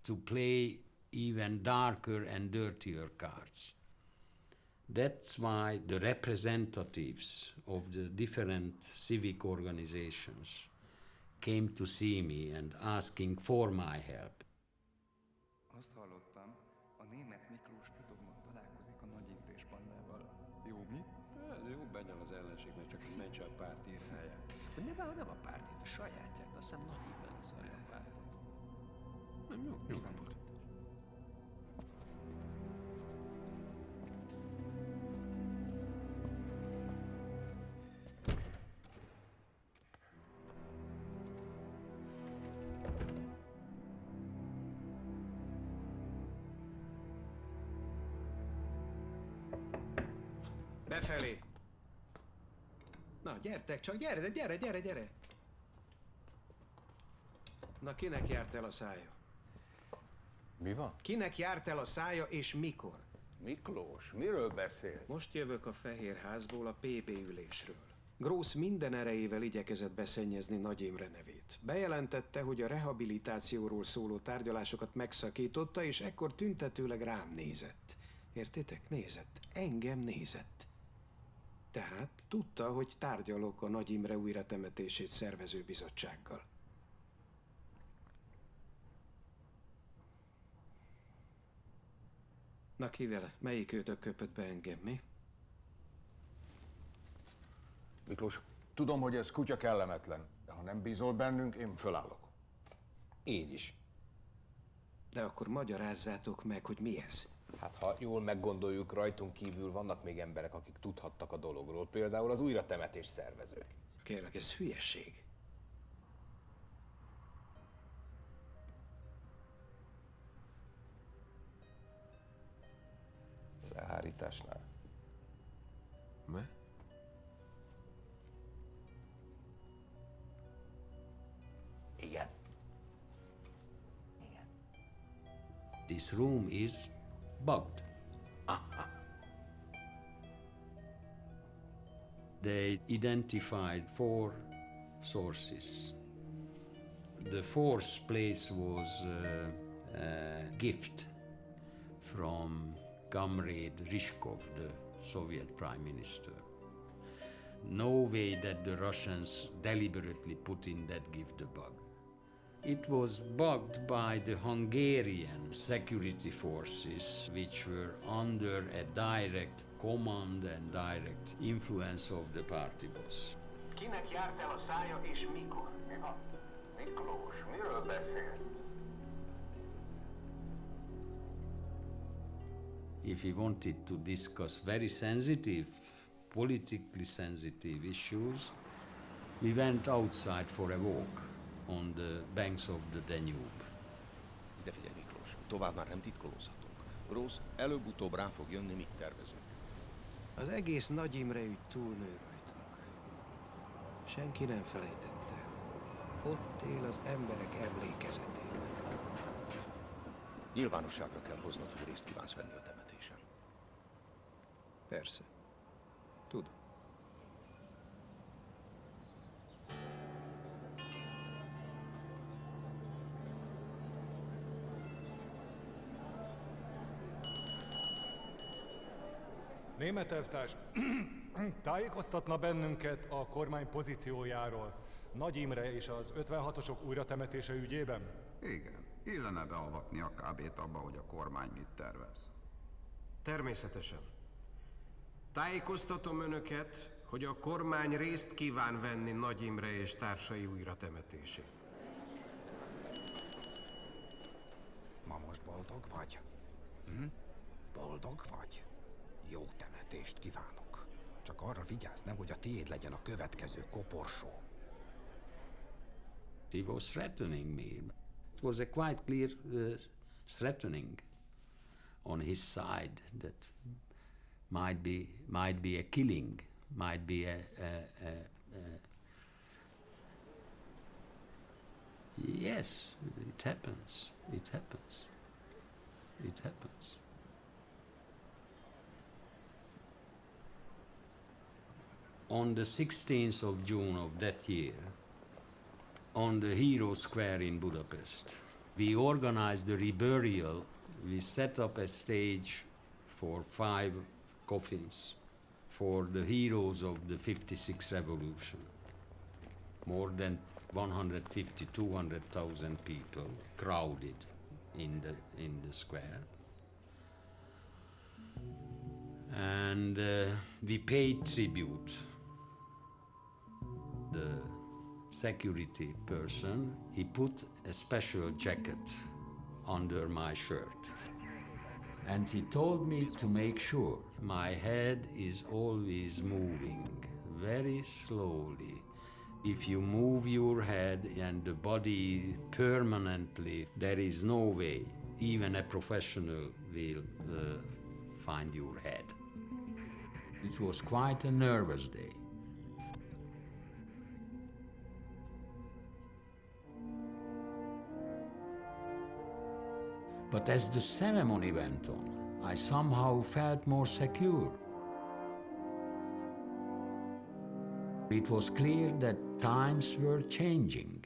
to play even darker and dirtier cards. That's why the representatives of the different civic organizations came to see me and asking for my help. Azt hallottam, a német Miklós titokban találkozik a Nagy Imrés bandával. Jó, mi? Jó, benyel az ellenségnek, csak hogy mentse a párt írháját. Nem a pártét, a sajátját, azt hiszem Nagy Imre leszarja a pártot. Nem jó? Jó napot. Befelé! Na, gyertek csak, gyere! Na, kinek járt el a szája? Mi van? Kinek járt el a szája és mikor? Miklós, miről beszél? Most jövök a Fehérházból a PB ülésről. Grósz minden erejével igyekezett beszennyezni Nagy Imre nevét. Bejelentette, hogy a rehabilitációról szóló tárgyalásokat megszakította, és ekkor tüntetőleg rám nézett. Értitek? Nézett. Engem nézett. Tehát tudta, hogy tárgyalok a Nagy Imre újratemetését szervező bizottsággal. Na ki vele? Melyik őtök köpött be engem, mi? Miklós, tudom, hogy ez kutya kellemetlen, de ha nem bízol bennünk, én fölállok. Én is. De akkor magyarázzátok meg, hogy mi ez. Hát ha jól meggondoljuk, rajtunk kívül vannak még emberek, akik tudhattak a dologról, például az újratemetés szervezők. Kérlek, ez hülyeség. Az elhárításnál. Mi? Igen. This room is bugged. They identified 4 sources. The 4th place was a gift from Comrade Rishkov, the Soviet Prime Minister. No way that the Russians deliberately put in that gift a bug. It was bugged by the Hungarian security forces, which were under a direct command and direct influence of the party boss. Kinek járt el a szája és mikor? Mi van? Miklós, miről beszél? If he wanted to discuss very sensitive, politically sensitive issues, we went outside for a walk on the banks of the Danube. Ide figyelj, Miklós, tovább már nem titkolózhatunk. Rossz, előbb-utóbb rá fog jönni, mit tervezünk. Az egész Nagy Imre ügy túlnő rajtunk. Senki nem felejtette el. Ott él az emberek emlékezetében. Nyilvánosságra kell hoznod, hogy részt kívánsz venni a temetésen. Persze. Tudom. Németh elvtárs, tájékoztatna bennünket a kormány pozíciójáról Nagy Imre és az 56-osok újratemetése ügyében? Igen, illene beavatni a KB-t abba, hogy a kormány mit tervez. Természetesen. Tájékoztatom önöket, hogy a kormány részt kíván venni Nagy Imre és társai újratemetésén. Ma most boldog vagy? Boldog vagy? Jó temetést kívánok. Csak arra vigyázz, nehogy a tiéd legyen a következő koporsó. He was threatening me. It was a quite clear threatening on his side that might be a killing, might be a yes, it happens. It happens. It happens. On the 16th of June of that year, on the Hero Square in Budapest, we organized the Reburial. We set up a stage for 5 coffins for the heroes of the 56 revolution. More than 150, 200,000 people crowded in the square. And we paid tribute. The security person, he put a special jacket under my shirt. And he told me to make sure my head is always moving, very slowly. If you move your head and the body permanently, there is no way even a professional will find your head. It was quite a nervous day. But as the ceremony went on, I somehow felt more secure. It was clear that times were changing.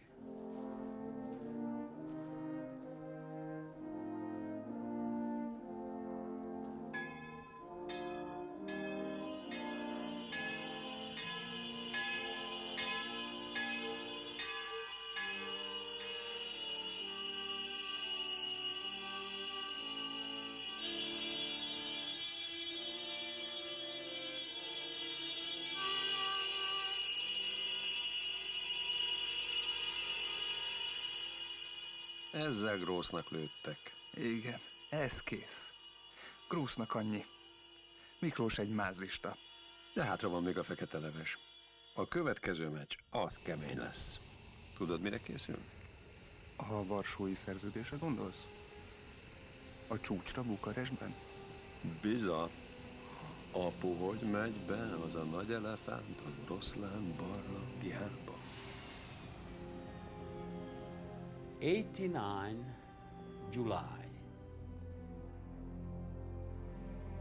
Ezzel Grossnak lőttek. Igen, ez kész. Grossnak annyi. Miklós egy mázlista. De hátra van még a fekete leves. A következő meccs az kemény lesz. Tudod, mire készül? A varsói szerződésre gondolsz? A csúcsra Bukarestben? Biza. Apu, hogy megy be az a nagy elefánt az oroszlán barlangjába? 89 July.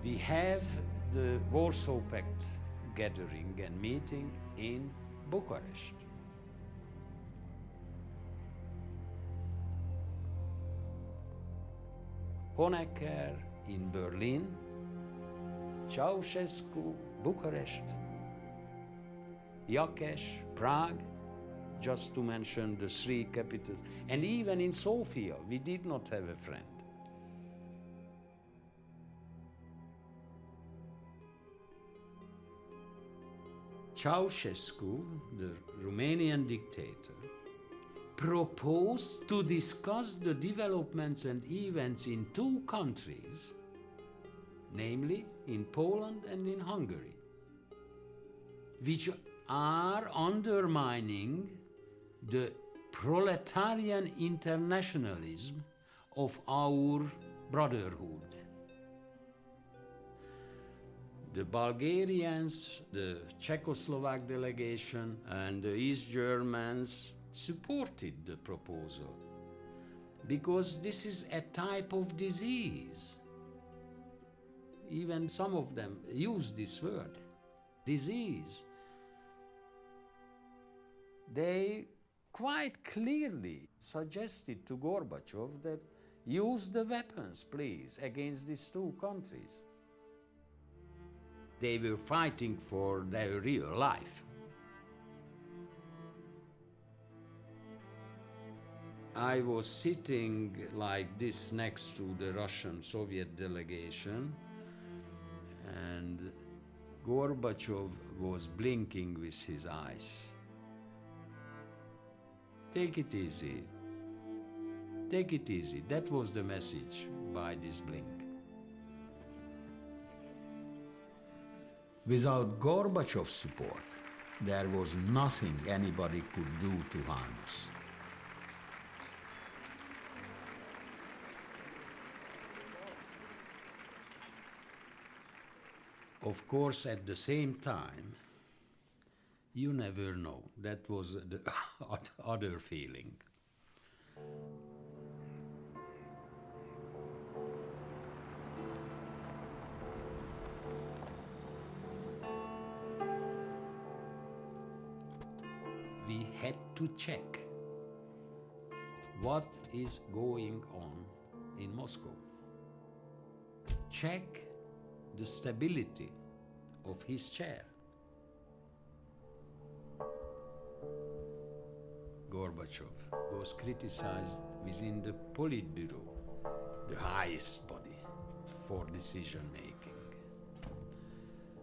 We have the Warsaw Pact gathering and meeting in Bucharest. Honecker in Berlin, Ceausescu, Bucharest, Jakes, Prague, just to mention the three capitals. And even in Sofia, we did not have a friend. Ceausescu, the Romanian dictator, proposed to discuss the developments and events in two countries, namely in Poland and in Hungary, which are undermining the proletarian internationalism of our brotherhood. The Bulgarians, the Czechoslovak delegation, and the East Germans supported the proposal because this is a type of disease. Even some of them use this word, disease. They quite clearly suggested to Gorbachev that use the weapons, please, against these two countries. They were fighting for their real life. I was sitting like this next to the Russian Soviet delegation, and Gorbachev was blinking with his eyes. Take it easy. Take it easy. That was the message by this blink. Without Gorbachev's support, there was nothing anybody could do to harm us. Of course, at the same time, you never know. That was the other feeling. We had to check what is going on in Moscow. Check the stability of his chair. Gorbachev was criticized within the Politburo, the highest body for decision-making,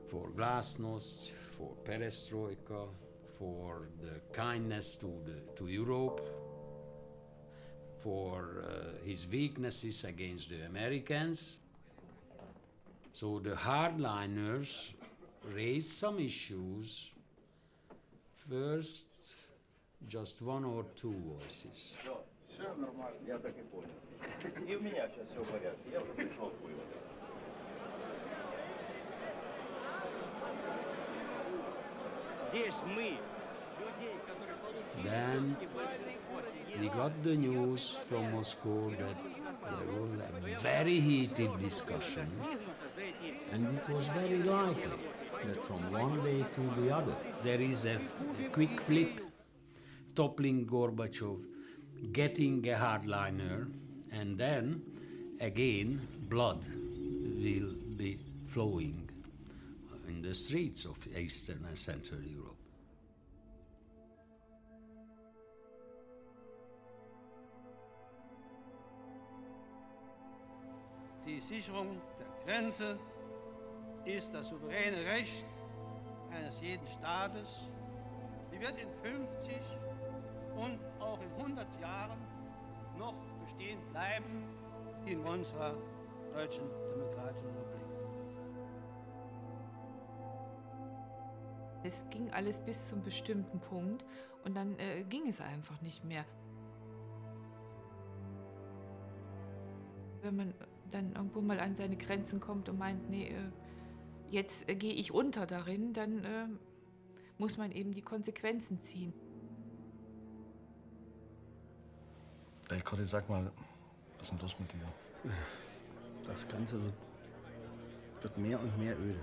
for glasnost, for perestroika, for the kindness to Europe, for his weaknesses against the Americans. So the hardliners raised some issues. First, just one or two voices. Все нормально, я так и понял. И у меня сейчас все в порядке. Я вот пришел к выводу. Здесь мы, людей, которые получили... Then we got the news from Moscow that there was a very heated discussion, and it was very likely that from one day to the other there is a quick flip, toppling Gorbachev, getting a hardliner, and then again blood will be flowing in the streets of Eastern and Central Europe. Die Sicherung der Grenze ist das souveräne Recht eines jeden Staates. Sie wird in 50 und auch in 100 Jahren noch bestehen bleiben in unserer Deutschen Demokratischen Republik. Es ging alles bis zum bestimmten Punkt und dann ging es einfach nicht mehr. Wenn man dann irgendwo mal an seine Grenzen kommt und meint, nee, jetzt gehe ich unter darin, dann muss man eben die Konsequenzen ziehen. Ey, Conny, sag mal, was ist denn los mit dir? Das Ganze wird mehr und mehr öde.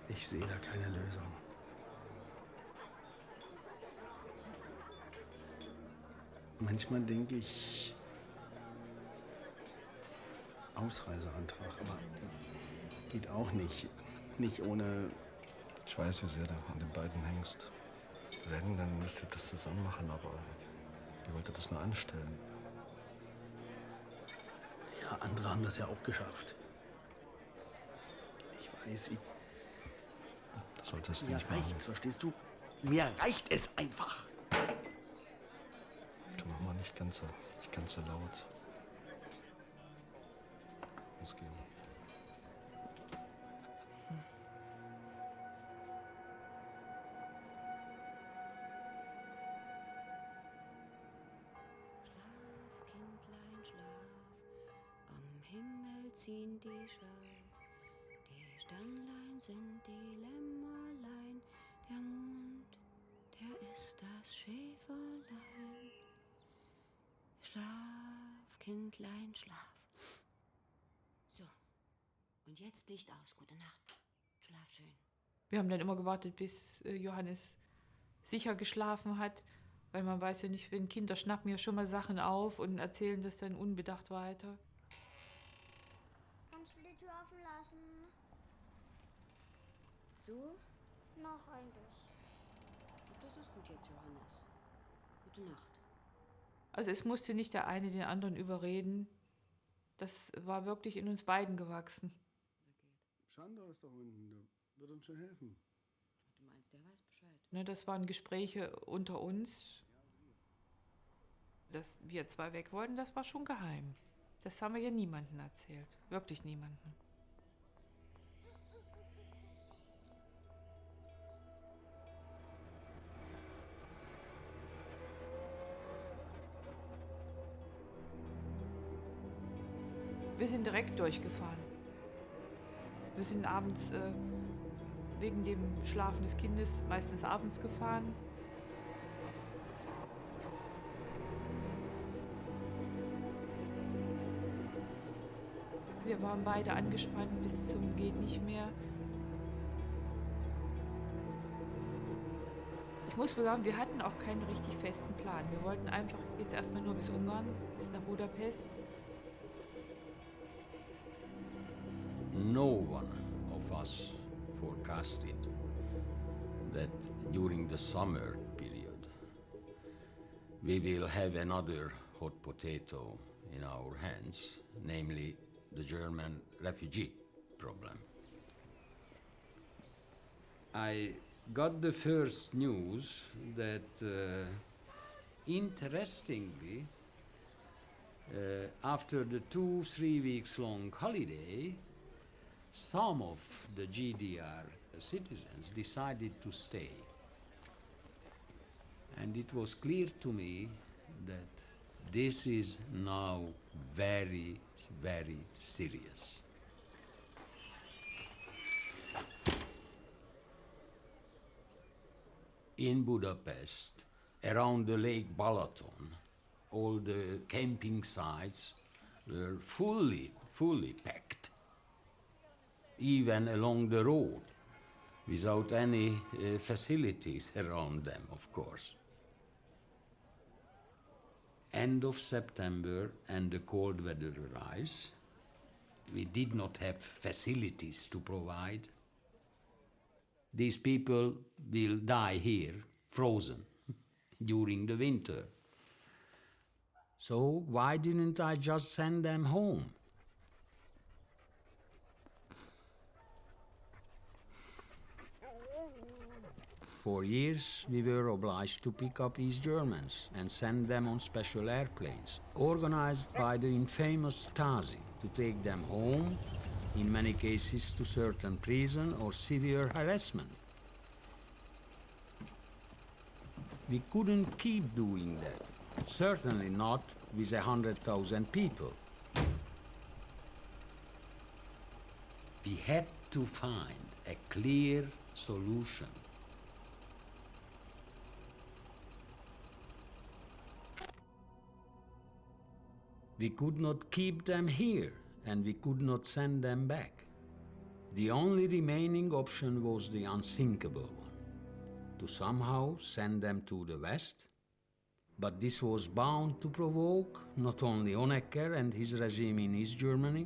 Ich sehe da keine Lösung. Manchmal denke ich, Ausreiseantrag, aber geht auch nicht. Nicht ohne... Ich weiß, wie sehr du an den beiden hängst. Wenn, dann müsst ihr das zusammen machen, aber ihr wolltet das nur anstellen. Ja, andere haben das ja auch geschafft. Ich weiß, Das solltest du mir nicht machen. reicht's, verstehst du? Mir reicht es einfach. Komm, mach mal nicht ganz so laut. Muss gehen. Kindlein, schlaf, am Himmel ziehen die Schaf, die Sternlein sind die Lämmerlein, der Mond, der ist das Schäferlein. Schlaf, Kindlein, schlaf. So, und jetzt Licht aus, gute Nacht, schlaf schön. Wir haben dann immer gewartet, bis Johannes sicher geschlafen hat, weil man weiß ja nicht, wenn Kinder schnappen ja schon mal Sachen auf und erzählen das dann unbedacht weiter. Kannst du die Tür offen lassen? So? Noch ein bisschen. Das ist gut jetzt, Johannes. Gute Nacht. Also es musste nicht der eine den anderen überreden. Das war wirklich in uns beiden gewachsen. Schander ist doch unten, der wird uns schon helfen. Du meinst, der weiß Bescheid? Ne, das waren Gespräche unter uns. Dass wir zwei weg wollten, das war schon geheim. Das haben wir ja niemandem erzählt. Wirklich niemandem. Wir sind direkt durchgefahren. Wir sind abends wegen dem Schlafen des Kindes meistens abends gefahren. Wir waren beide angespannt bis zum geht nicht mehr. Ich muss wohl sagen, wir hatten auch keinen richtig festen Plan. Wir wollten einfach jetzt erstmal nur bis Ungarn, bis nach Budapest. No one of us forecasted that during the summer period we will have another hot potato in our hands, namely the German refugee problem. I got the first news that, interestingly, after the 2-3 weeks long holiday, some of the GDR citizens decided to stay. And it was clear to me that this is now very, very serious. In Budapest, around the Lake Balaton, all the camping sites were fully packed, even along the road, without any facilities around them, of course. End of September and the cold weather arrives. We did not have facilities to provide. These people will die here, frozen, during the winter. So why didn't I just send them home? For years, we were obliged to pick up East Germans and send them on special airplanes, organized by the infamous Stasi, to take them home, in many cases to certain prison or severe harassment. We couldn't keep doing that, certainly not with 100,000 people. We had to find a clear solution. We could not keep them here, and we could not send them back. The only remaining option was the unthinkable one, to somehow send them to the West. But this was bound to provoke not only Honecker and his regime in East Germany,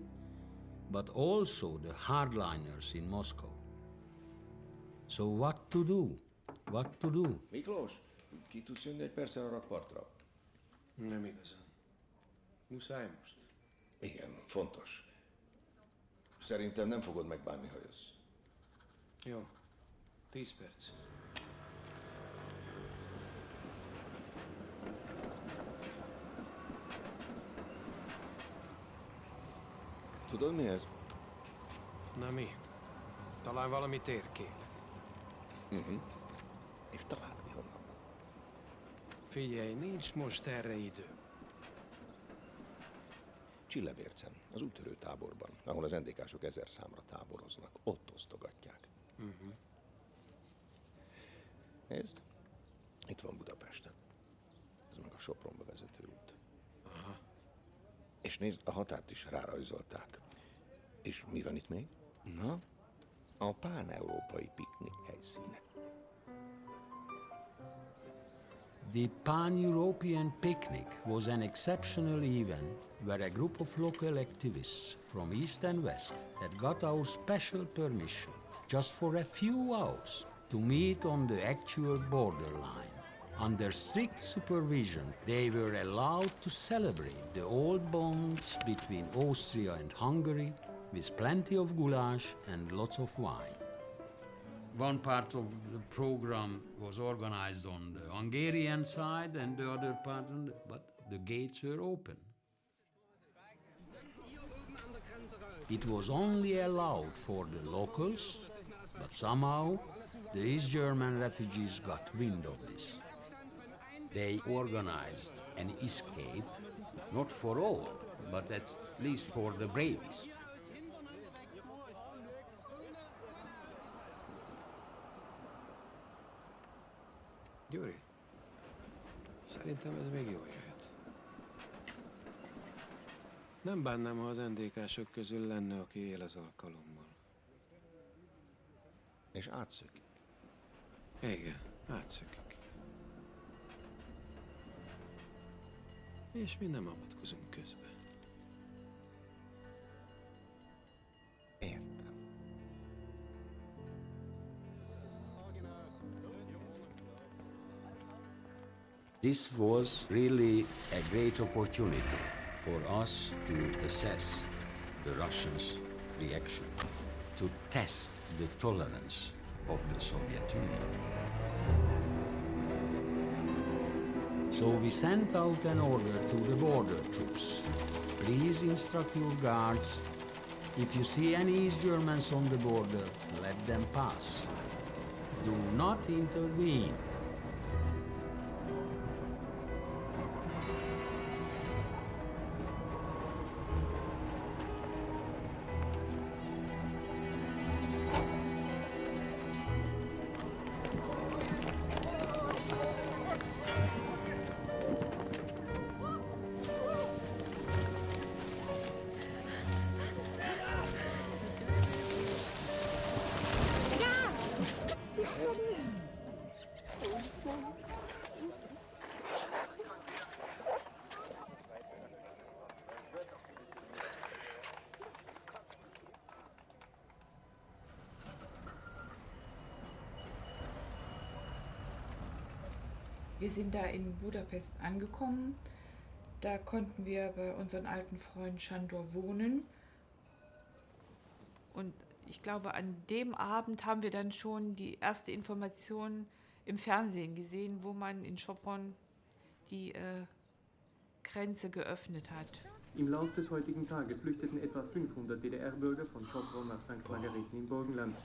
but also the hardliners in Moscow. So what to do? What to do? Miklós, ki tudsz jönni egy perccel a rakpartra? Nem igazán. Muszáj most? Igen, fontos. Szerintem nem fogod megbánni, ha jössz. Jó. 10 perc. Tudod mi ez? Na mi? Talán valami térkép. És találd ki honnan van. Figyelj, nincs most erre idő. Csillebércen, az úttörő táborban, ahol az NDK-sok 1000 számra táboroznak, ott osztogatják. Nézd, itt van Budapesten. Ez meg a Sopronba vezető út. Aha. És nézd, a határt is rárajzolták. És mi van itt még? Na, a pán-európai piknik helyszíne. The Pan-European Picnic was an exceptional event where a group of local activists from East and West had got our special permission just for a few hours to meet on the actual borderline. Under strict supervision, they were allowed to celebrate the old bonds between Austria and Hungary with plenty of goulash and lots of wine. One part of the program was organized on the Hungarian side and the other part on but the gates were open. It was only allowed for the locals, but somehow the East German refugees got wind of this. They organized an escape, not for all, but at least for the bravest. Gyuri, szerintem ez még jól jöhet. Nem bánnám, ha az NDK-sok közül lenne, aki él az alkalommal. És átszökik. Igen, átszökik. És mi nem avatkozunk közbe. Értem. This was really a great opportunity for us to assess the Russians' reaction, to test the tolerance of the Soviet Union. So we sent out an order to the border troops. Please instruct your guards. If you see any East Germans on the border, let them pass. Do not intervene. Wir sind da in Budapest angekommen. Da konnten wir bei unserem alten Freund Sándor wohnen. Und ich glaube, an dem Abend haben wir dann schon die erste Information im Fernsehen gesehen, wo man in Sopron die Grenze geöffnet hat. Im Lauf des heutigen Tages flüchteten etwa 500 DDR-Bürger von Sopron nach St. Margareten im Burgenland.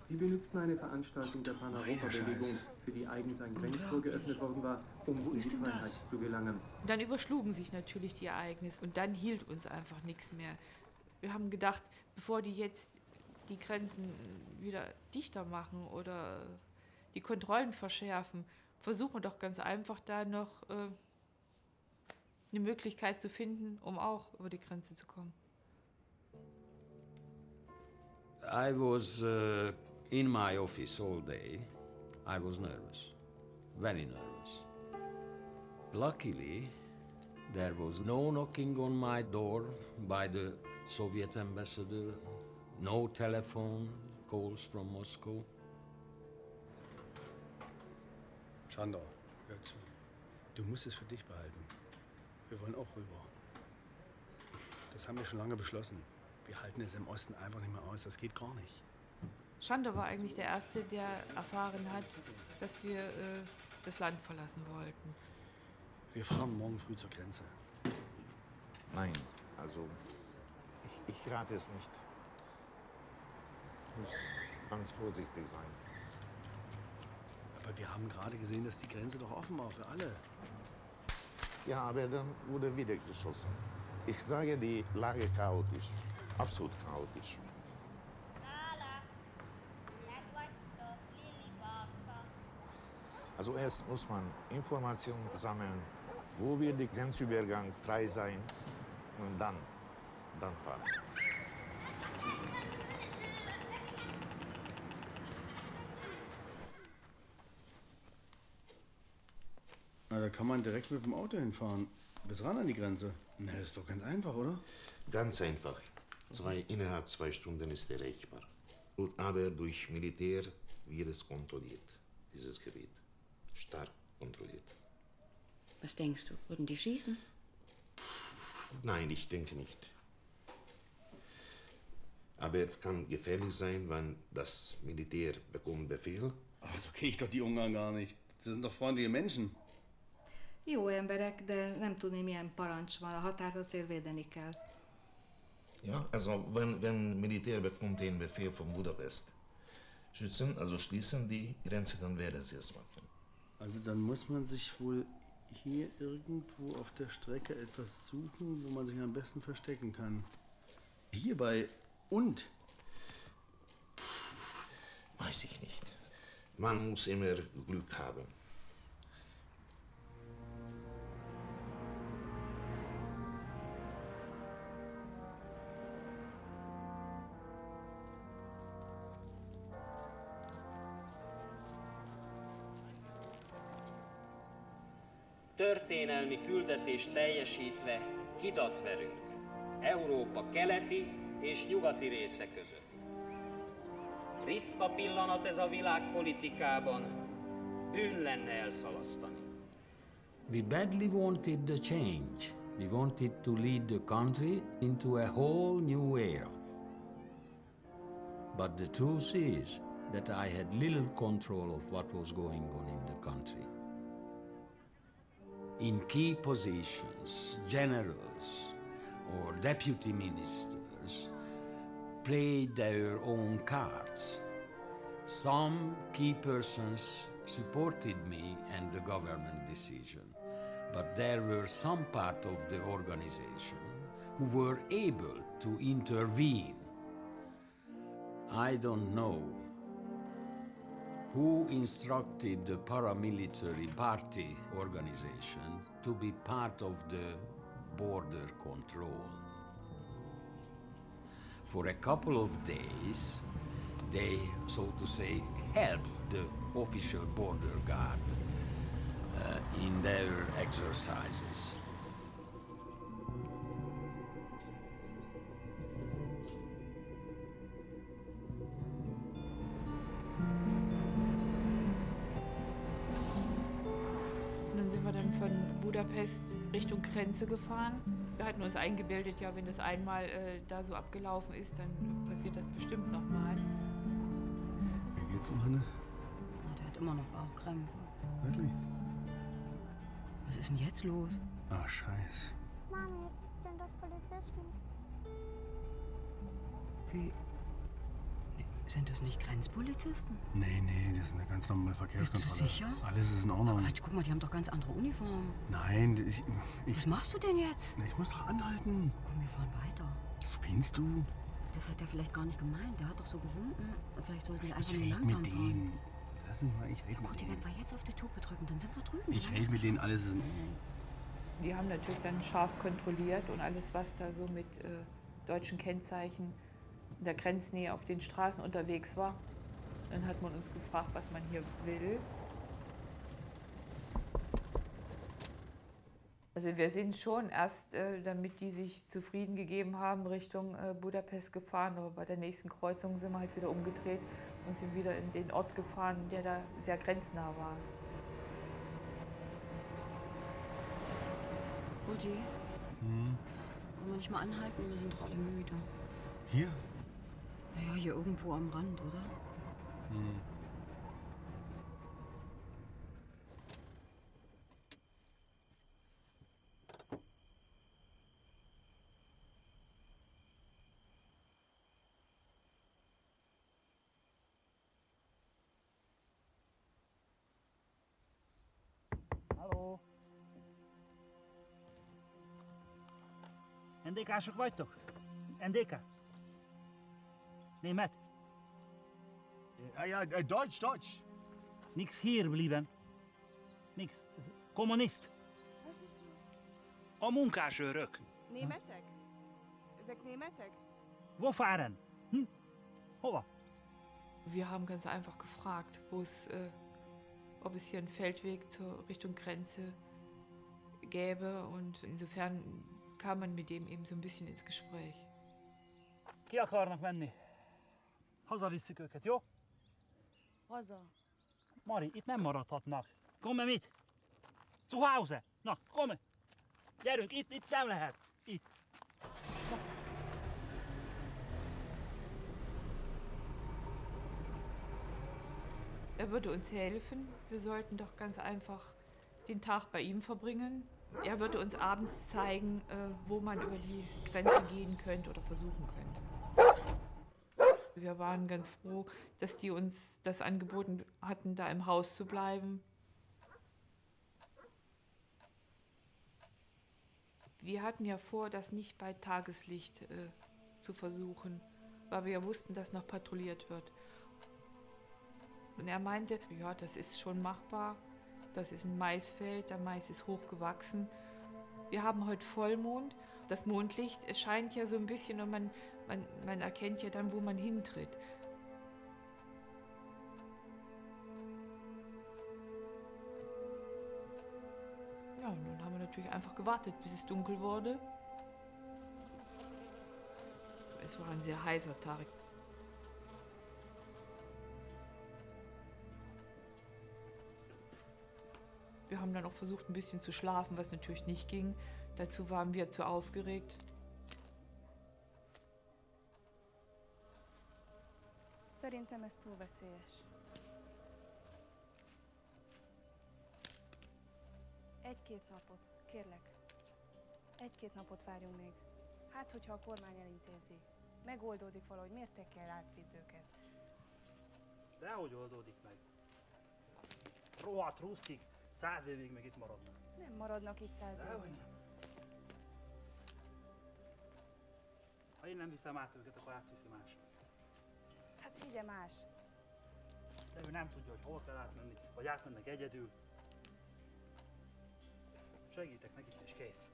Sie benutzten eine Veranstaltung der Pan-Europa-Bewegung, für die eigens ein Grenztor geöffnet worden war, um in die Freiheit zu gelangen. Und dann überschlugen sich natürlich die Ereignisse und dann hielt uns einfach nichts mehr. Wir haben gedacht, bevor die jetzt die Grenzen wieder dichter machen oder die Kontrollen verschärfen, versuchen wir doch ganz einfach da noch eine Möglichkeit zu finden, um auch über die Grenze zu kommen. I was in my office all day. I was nervous, very nervous. Luckily, there was no knocking on my door by the Soviet ambassador, no telephone calls from Moscow. Chandra, hör zu. Du musst es für dich behalten. Wir wollen auch rüber. Das haben wir schon lange beschlossen. Wir halten es im Osten einfach nicht mehr aus. Das geht gar nicht. Schande war eigentlich der Erste, der erfahren hat, dass wir das Land verlassen wollten. Wir fahren morgen früh zur Grenze. Nein, also ich rate es nicht. Ich muss ganz vorsichtig sein. Aber wir haben gerade gesehen, dass die Grenze doch offen war für alle. Ja, aber dann wurde wieder geschossen. Ich sage, die Lage chaotisch. Absolut chaotisch. Also erst muss man Informationen sammeln, wo wird der Grenzübergang frei sein und dann fahren. Na, da kann man direkt mit dem Auto hinfahren. Bis ran an die Grenze. Na, das ist doch ganz einfach, oder? Ganz einfach. Innerhalb 2 Stunden ist erreichbar. Aber durch Militär wird es kontrolliert, dieses Gebiet. Stark kontrolliert. Was denkst du? Würden die schießen? Nein, ich denke nicht. Aber es kann gefährlich sein, wenn das Militär bekommt Befehl. Aber so kenne ich doch die Ungarn gar nicht. Das sind doch freundliche Menschen. Jó emberek, de nem tudni, milyen parancs van. A határt azért védeni kell. Ja, also wenn Militär bekommt den Befehl von Budapest, schützen, also schließen die Grenze, dann werden sie es machen. Also dann muss man sich wohl hier irgendwo auf der Strecke etwas suchen, wo man sich am besten verstecken kann. Hierbei und? Weiß ich nicht. Man muss immer Glück haben. Történelmi küldetést teljesítve hidat verünk Európa keleti és nyugati része között. Ritka pillanat ez a világpolitikában, bűn lenne elszalasztani. We badly wanted the change. We wanted to lead the country into a whole new era. But the truth is that I had little control of what was going on in the country. In key positions, generals or deputy ministers played their own cards. Some key persons supported me and the government decision, but there were some part of the organization who were able to intervene. I don't know who instructed the paramilitary party organization to be part of the border control. For a couple of days, they, so to say, helped the official border guard in their exercises. Von Budapest Richtung Grenze gefahren. Wir hatten uns eingebildet, ja, wenn das einmal da so abgelaufen ist, dann passiert das bestimmt nochmal. Wie geht's um Hanne? Der hat hat immer noch Bauchkrämpfe. Wirklich? Was ist denn jetzt los? Ach, Scheiß. Mami, sind das Polizisten? Wie? Nee, sind das nicht Grenzpolizisten? Nee, das ist eine ganz normale Verkehrskontrolle. Bist du sicher? Alles ist in Ordnung. Quatsch, guck mal, die haben doch ganz andere Uniformen. Nein, Was machst du denn jetzt? Ich muss doch anhalten. Komm, wir fahren weiter. Spinnst du? Das hat er vielleicht gar nicht gemeint. Der hat doch so gewunken. Vielleicht sollten wir einfach Ich nur rede langsam mit fahren. denen. Lass mich mal, ich rede mit Gut, denen. wenn wir jetzt auf die Tube drücken, dann sind wir drüben. Ich rede mit denen, alles ist in Ordnung. Die haben natürlich dann scharf kontrolliert und alles, was da so mit deutschen Kennzeichen in der Grenznähe auf den Straßen unterwegs war. Dann hat man uns gefragt, was man hier will. Also wir sind schon erst, damit die sich zufrieden gegeben haben, Richtung Budapest gefahren. Aber bei der nächsten Kreuzung sind wir halt wieder umgedreht und sind wieder in den Ort gefahren, der da sehr grenznah war. Rudi, wollen wir nicht mal anhalten? Wir sind doch alle müde. Hier? Naja, hier irgendwo am Rand, oder? Hallo. NDK-sok vagytok? NDK? Német? Ja, Deutsch. Niks hier blieben. Niks. Kommunist. A munkásőrök. Németek? Ezek németek? Wo fahren? Hova? Wir haben ganz einfach gefragt, ob es hier einen Feldweg zur Richtung Grenze gäbe. Und insofern kam man mit dem eben so ein bisschen ins Gespräch. Ki akarnak menni? Hazavisszük őket, jó? Haza. Mari, itt nem maradhatnak. Komme mit? Zu Hause. Na, komme. Gyerünk, itt nem lehet. Itt. Er würde uns helfen. Wir sollten doch ganz einfach den Tag bei ihm verbringen. Er würde uns abends zeigen, wo man über die Grenze gehen könnte oder versuchen könnte. Wir waren ganz froh, dass die uns das angeboten hatten, da im Haus zu bleiben. Wir hatten ja vor, das nicht bei Tageslicht zu versuchen, weil wir ja wussten, dass noch patrouilliert wird. Und er meinte, ja, das ist schon machbar. Das ist ein Maisfeld, der Mais ist hochgewachsen. Wir haben heute Vollmond. Das Mondlicht scheint ja so ein bisschen und man erkennt ja dann, wo man hintritt. Ja, und dann haben wir natürlich einfach gewartet, bis es dunkel wurde. Es war ein sehr heißer Tag. Wir haben dann auch versucht, ein bisschen zu schlafen, was natürlich nicht ging. Dazu waren wir zu aufgeregt. Szerintem ez túl veszélyes. Egy-két napot, kérlek. Egy-két napot várjunk még. Hát, hogyha a kormány elintézi. Megoldódik valahogy, miért te kell átvidd őket? Dehogy oldódik meg. Rohadt ruszkik, 100 évig meg itt maradnak. Nem maradnak itt 100 évig. Ha én nem viszem át őket, akkor átviszi más. Hát vigye más. De ő nem tudja, hogy hol kell átmenni, vagy átmennek egyedül. Segítek nekik, és kész.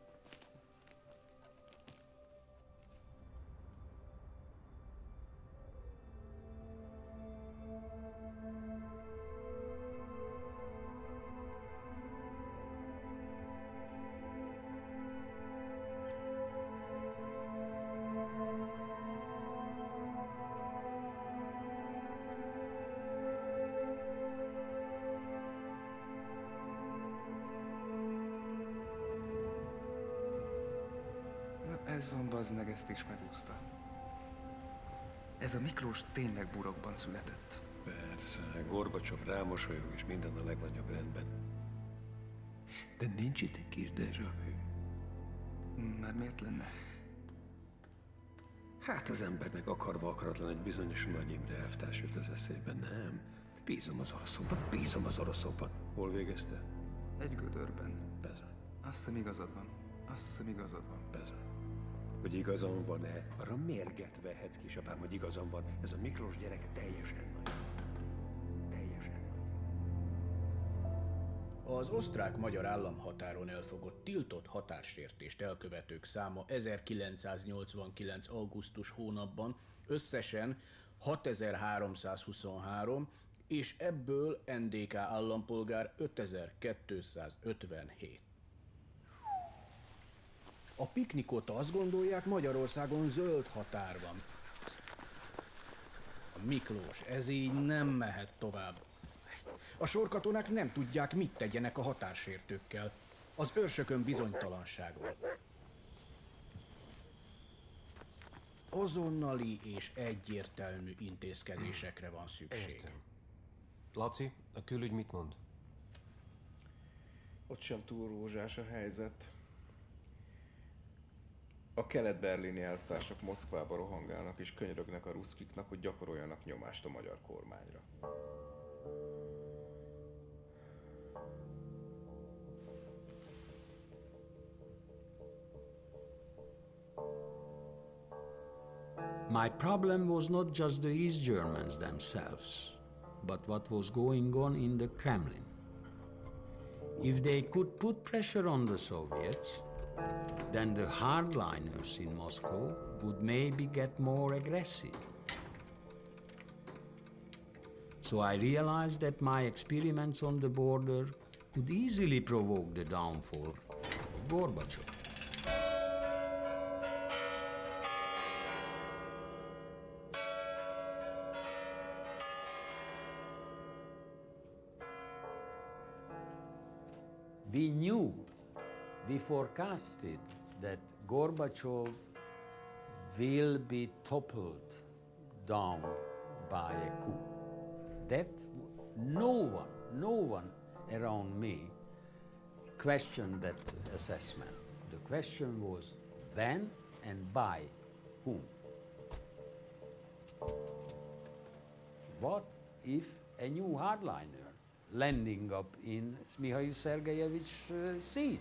Ez van, bazd meg, ezt is megúszta. Ez a Miklós tényleg burokban született. Persze, Gorbachev rámosolyog, és minden a legnagyobb rendben. De nincs itt egy kis déjà vu? Már miért lenne? Hát az embernek akarva akaratlan egy bizonyos Nagy Imre elvtárs jut az eszébe, nem? Bízom az oroszokban. Hol végezte? Egy gödörben. Bezony. Azt hiszem igazad van. Bezony. Hogy igazam van-e, arra mérget vehetsz, kisapám, hogy igazam van. Ez a Miklós gyerek teljesen nagy. Az osztrák-magyar államhatáron elfogott tiltott határsértést elkövetők száma 1989. augusztus hónapban összesen 6323, és ebből NDK állampolgár 5257. A piknik azt gondolják, Magyarországon zöld határ van. A Miklós, ez így nem mehet tovább. A sorkatonák nem tudják, mit tegyenek a határsértőkkel. Az őrsökön bizonytalanság van. Azonnali és egyértelmű intézkedésekre van szükség. Értem. Laci, a külügy mit mond? Ott sem túl rózsás a helyzet. A kelet-berlini elvtársak Moszkvába rohangálnak és könyörögnek a ruszkiknak, hogy gyakoroljanak nyomást a magyar kormányra. My problem was not just the East Germans themselves, but what was going on in the Kremlin. If they could put pressure on the Soviets, then the hardliners in Moscow would maybe get more aggressive. So I realized that my experiments on the border could easily provoke the downfall of Gorbachev. We forecasted that Gorbachev will be toppled down by a coup. That no one around me questioned that assessment. The question was when and by whom. What if a new hardliner landing up in Mikhail Sergeyevich's seat?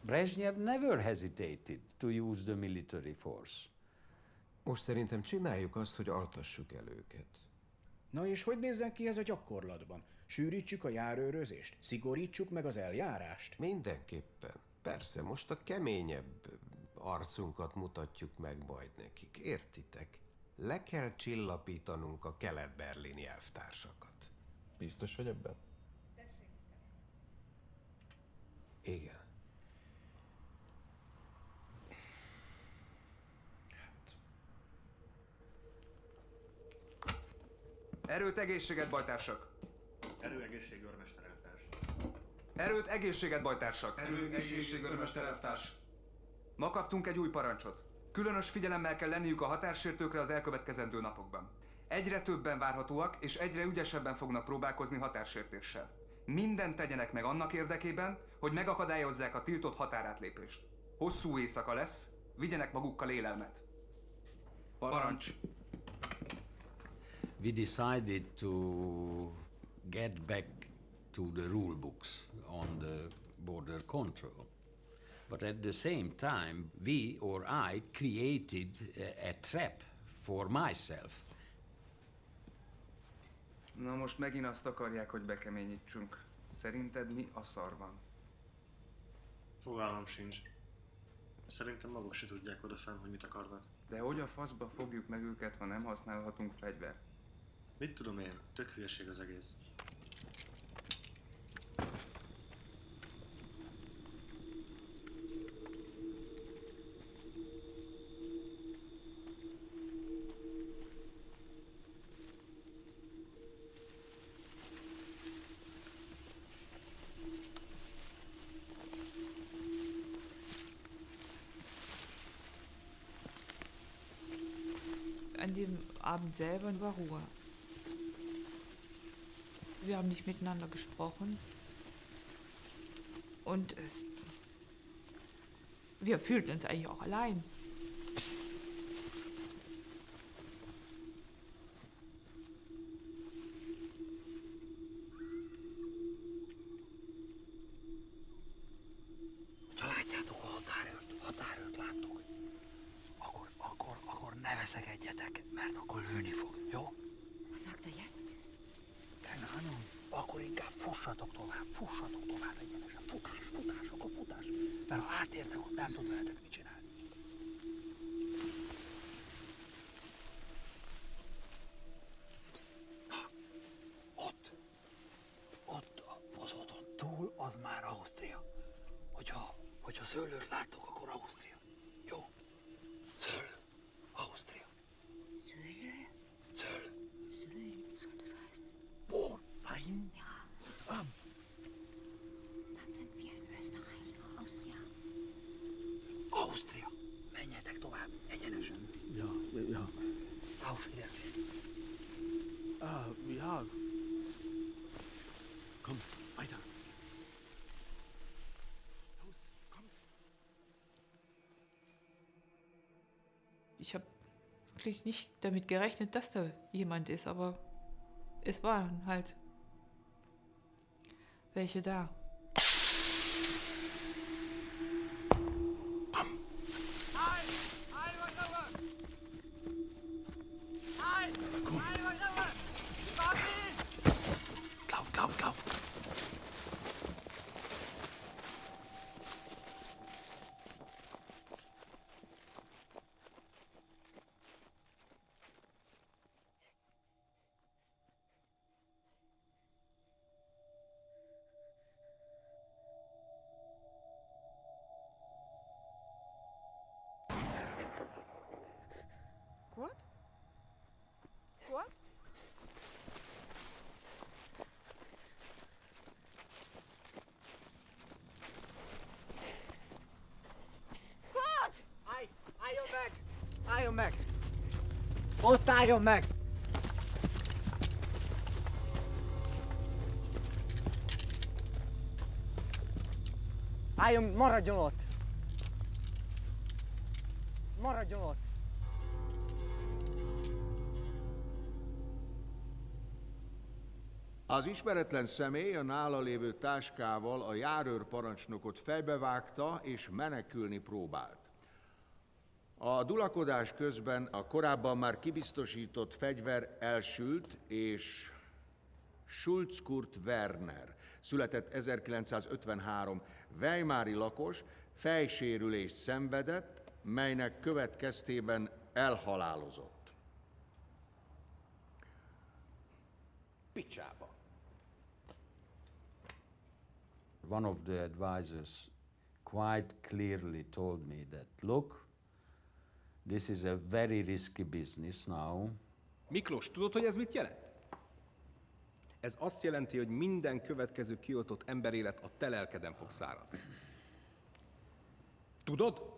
Brezhnev never hesitated to use the military force. Most szerintem csináljuk azt, hogy altassuk el őket. Na és hogy nézzen ki ez a gyakorlatban? Sűrítsük a járőrözést? Szigorítsuk meg az eljárást? Mindenképpen. Persze, most a keményebb arcunkat mutatjuk meg majd nekik. Értitek? Le kell csillapítanunk a kelet-berlini elvtársakat. Biztos vagy ebben? Igen. Erőt, egészséget, bajtársak! Erő, egészség, őrmester elvtárs. Erőt, egészséget, bajtársak! Erő, egészség, őrmester elvtárs. Ma kaptunk egy új parancsot. Különös figyelemmel kell lenniük a határsértőkre az elkövetkezendő napokban. Egyre többen várhatóak, és egyre ügyesebben fognak próbálkozni határsértéssel. Mindent tegyenek meg annak érdekében, hogy megakadályozzák a tiltott határátlépést. Hosszú éjszaka lesz, vigyenek magukkal élelmet. Parancs! We decided to get back to the rule books on the border control. But at the same time, we or I created a trap for myself. Na most megint azt akarják, hogy bekeményítsünk. Szerinted mi a szar van? Fogalmam sincs. Szerintem maguk se tudják odafenn, hogy mit akarnak. De hogy a faszba fogjuk meg őket, ha nem használhatunk fegyvert? Mit tudom én? Tök hülyeség az egész. An dem Abend selber war Ruhe. Wir haben nicht miteinander gesprochen. Und wir fühlten uns eigentlich auch allein. Psst. Ha látjátok a határőrt láttok, akkor ne veszekedjetek, mert akkor lőni fog, jó? Was sagt er jetzt? Keine Ahnung. Akkor inkább fussatok tovább egyenesen. Futás. Mert ha átértek, ott nem tud veletek mit csinálni. Ott az úton túl, az már Ausztria. Hogyha szőlőt láttok, akkor Ausztria. Jó? Szőlő. Ausztria. Söhle? Szőlő. Söhle, soll das heißen? Bohn, Wein. Ja. Dann sind wir in Österreich, Austria. Ausztria. Menjetek tovább, egyenesen. Ja. Auf Wiedersehen. Ja. Komm, weiter. Ich habe wirklich nicht damit gerechnet, dass da jemand ist, aber es waren halt welche da. Lauf. What? What? Álljon meg! Ott álljon meg! Maradjon ott! Maradjon ott! Az ismeretlen személy a nála lévő táskával a járőrparancsnokot fejbevágta és menekülni próbált. A dulakodás közben a korábban már kibiztosított fegyver elsült, és Schulz Kurt Werner, született 1953, weimári lakos, fejsérülést szenvedett, melynek következtében elhalálozott. Picsába. One of the advisors quite clearly told me that, look, this is a very risky business now. Miklós, tudod, hogy ez mit jelent? Ez azt jelenti, hogy minden következő kioltott emberélet a te lelkeden fog száradni. Tudod?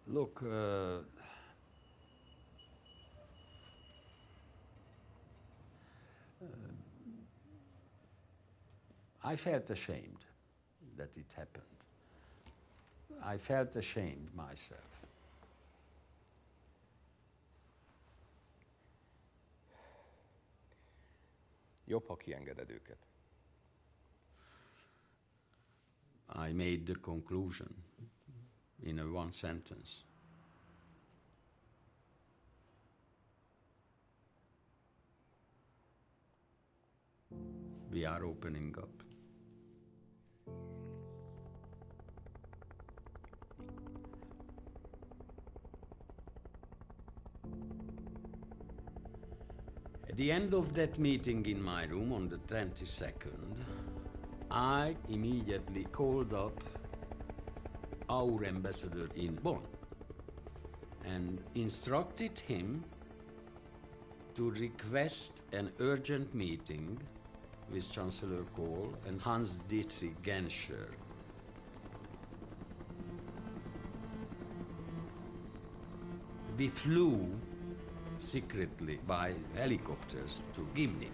Look, I felt ashamed that it happened. I felt ashamed myself. Jobb, ha kiengeded őket. I made the conclusion in a one sentence. We are opening up. At the end of that meeting in my room on the 22nd, I immediately called up our ambassador in Bonn and instructed him to request an urgent meeting with Chancellor Kohl and Hans-Dietrich Genscher. We flew secretly by helicopters to Gimnik.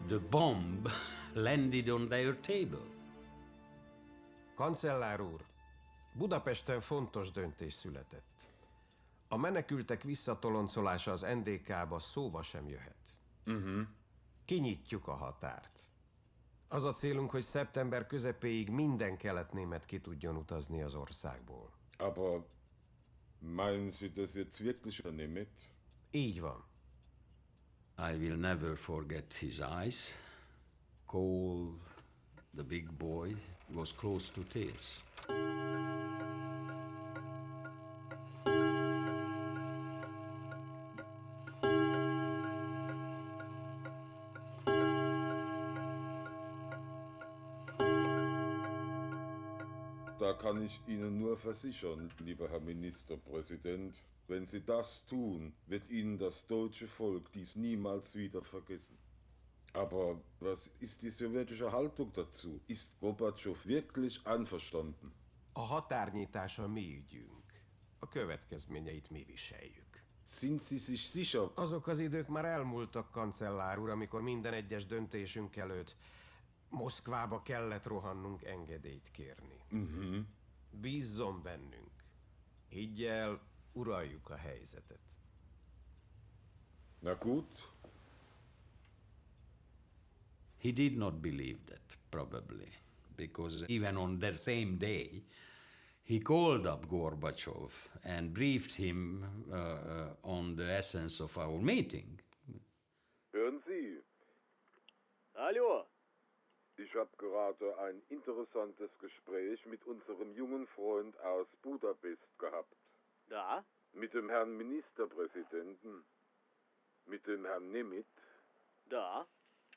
The bomb landed on their table. Kancellár úr, Budapesten fontos döntés született. A menekültek visszatoloncolása az NDK-ba szóba sem jöhet. Kinyitjuk a határt. Az a célunk, hogy szeptember közepéig minden keletnémet ki tudjon utazni az országból. Aber meinen Sie das jetzt wirklich, Herr Neméth? Így van. I will never forget his eyes. Cole, the big boy, was close to tears. Da kann ich Ihnen nur versichern, lieber Herr Ministerpräsident, wenn Sie das tun, wird Ihnen das deutsche Volk dies niemals wieder vergessen. Aber was ist die sowjetische Haltung dazu? Ist Gorbachev wirklich einverstanden? A határnyitás a mi ügyünk. A következményeit mi viseljük. Sind Sie sich sicher? Azok az idők már elmúltak, kancellár úr, amikor minden egyes döntésünk előtt Moszkvába kellett rohannunk engedélyt kérni. Bízzon bennünk. Higgy el, uraljuk a helyzetet. Na gut. He did not believe that, probably, because even on that same day, he called up Gorbachev and briefed him on the essence of our meeting. Hören Sie. Hallo. Ich habe gerade ein interessantes Gespräch mit unserem jungen Freund aus Budapest gehabt. Da? Mit dem Herrn Ministerpräsidenten. Mit dem Herrn Neméth. Da?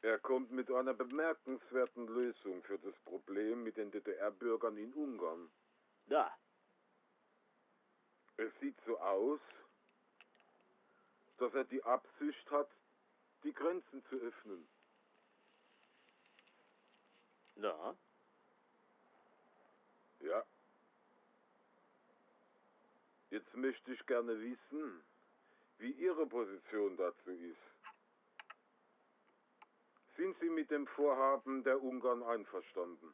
Er kommt mit einer bemerkenswerten Lösung für das Problem mit den DDR-Bürgern in Ungarn. Da. Es sieht so aus, dass er die Absicht hat, die Grenzen zu öffnen. Da? Ja. Jetzt möchte ich gerne wissen, wie Ihre Position dazu ist. Sind Sie mit dem Vorhaben der Ungarn einverstanden?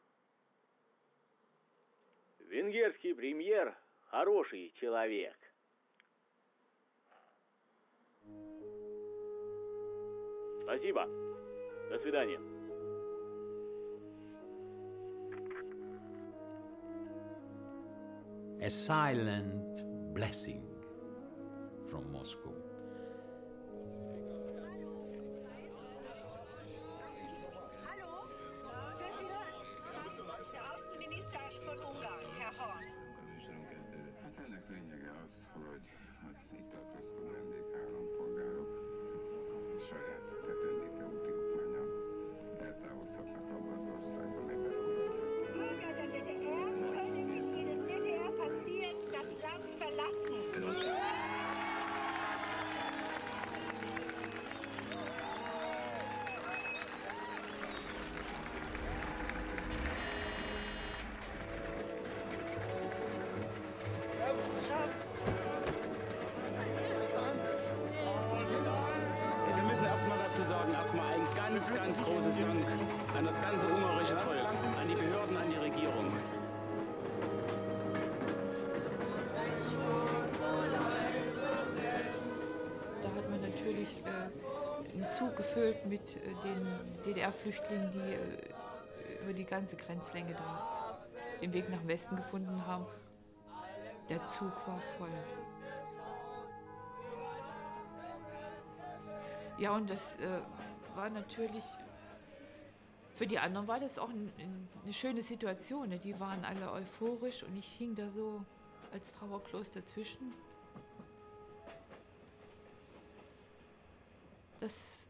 Венгерский премьер хороший человек. Спасибо. До свидания. A silent blessing from Moscow. Der Außenminister von Ungarn, Herr Horn. Hát ennek lényege az, hogy az itt tartózkodó NDK állampolgárok saját NDK úti okmányon eltávozhatnak abba az országba, amely befogadja. Bürger der DDR können nicht in der DDR passieren, das Land verlassen. Wir müssen erstmal dazu sagen, erstmal ein ganz, ganz großes Dank an das ganze ungarische Volk, an die Behörden, an die Regierung. Da hat man natürlich einen Zug gefüllt mit den DDR-Flüchtlingen, die über die ganze Grenzlänge da den Weg nach Westen gefunden haben. Der Zug war voll. Ja, und das war natürlich, für die anderen war das auch eine schöne Situation. Ne? Die waren alle euphorisch und ich hing da so als Trauerkloß dazwischen. Das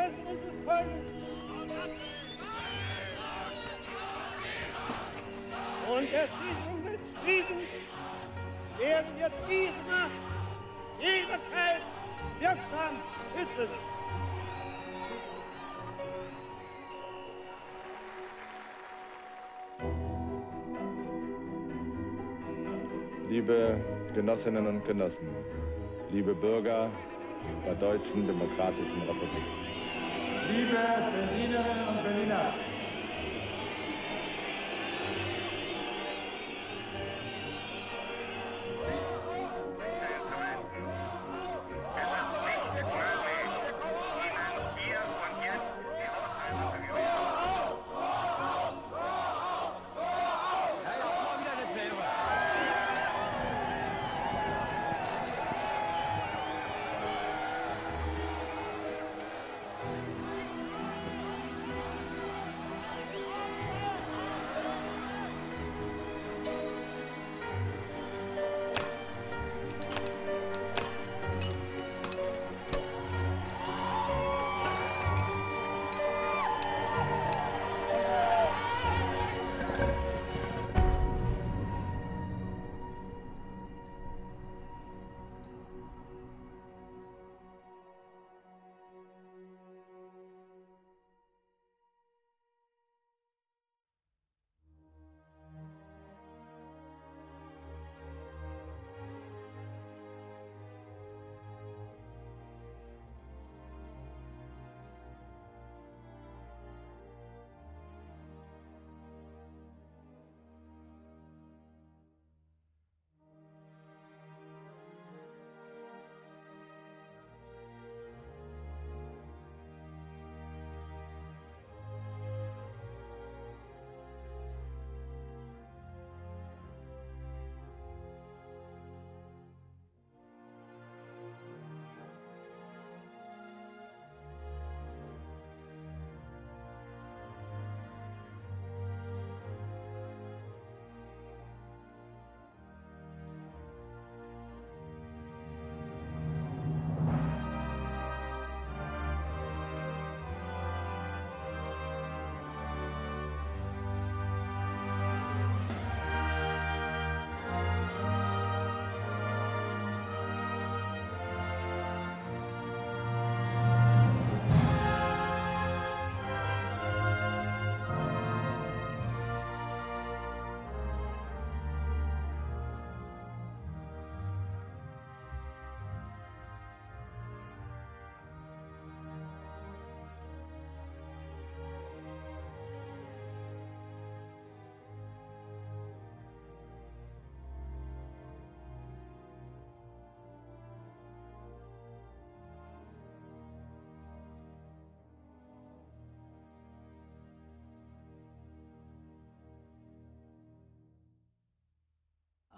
Interessen unseres Volkes. Und der Sicherung des Friedens werden wir diese Macht jederzeit wirksam schützen. Liebe Genossinnen und Genossen, liebe Bürger der Deutschen Demokratischen Republik. Liebe Berlinerinnen und Berliner,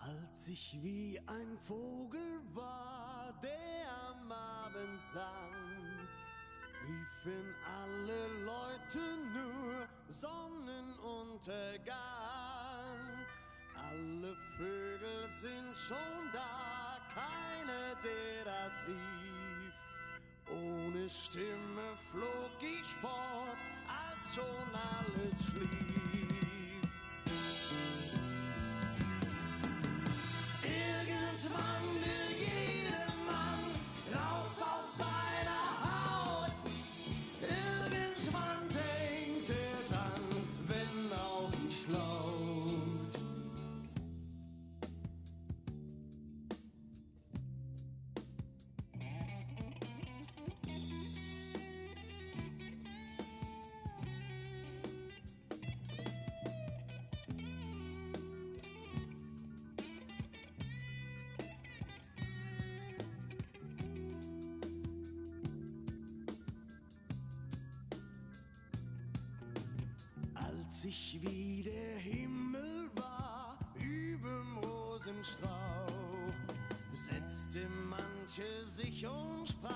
Als ich wie ein Vogel war, der am Abend sang, riefen alle Leute nur Sonnenuntergang. Alle Vögel sind schon da, keiner, der das rief. Ohne Stimme flog ich fort, als schon alles schlief. Irgendwann will jeder Mann raus aus seiner Haut. Irgendwann denkt er dann, wenn auch nicht laut. Als ich wie der Himmel war, überm Rosenstrauch, setzte manche sich und sprach: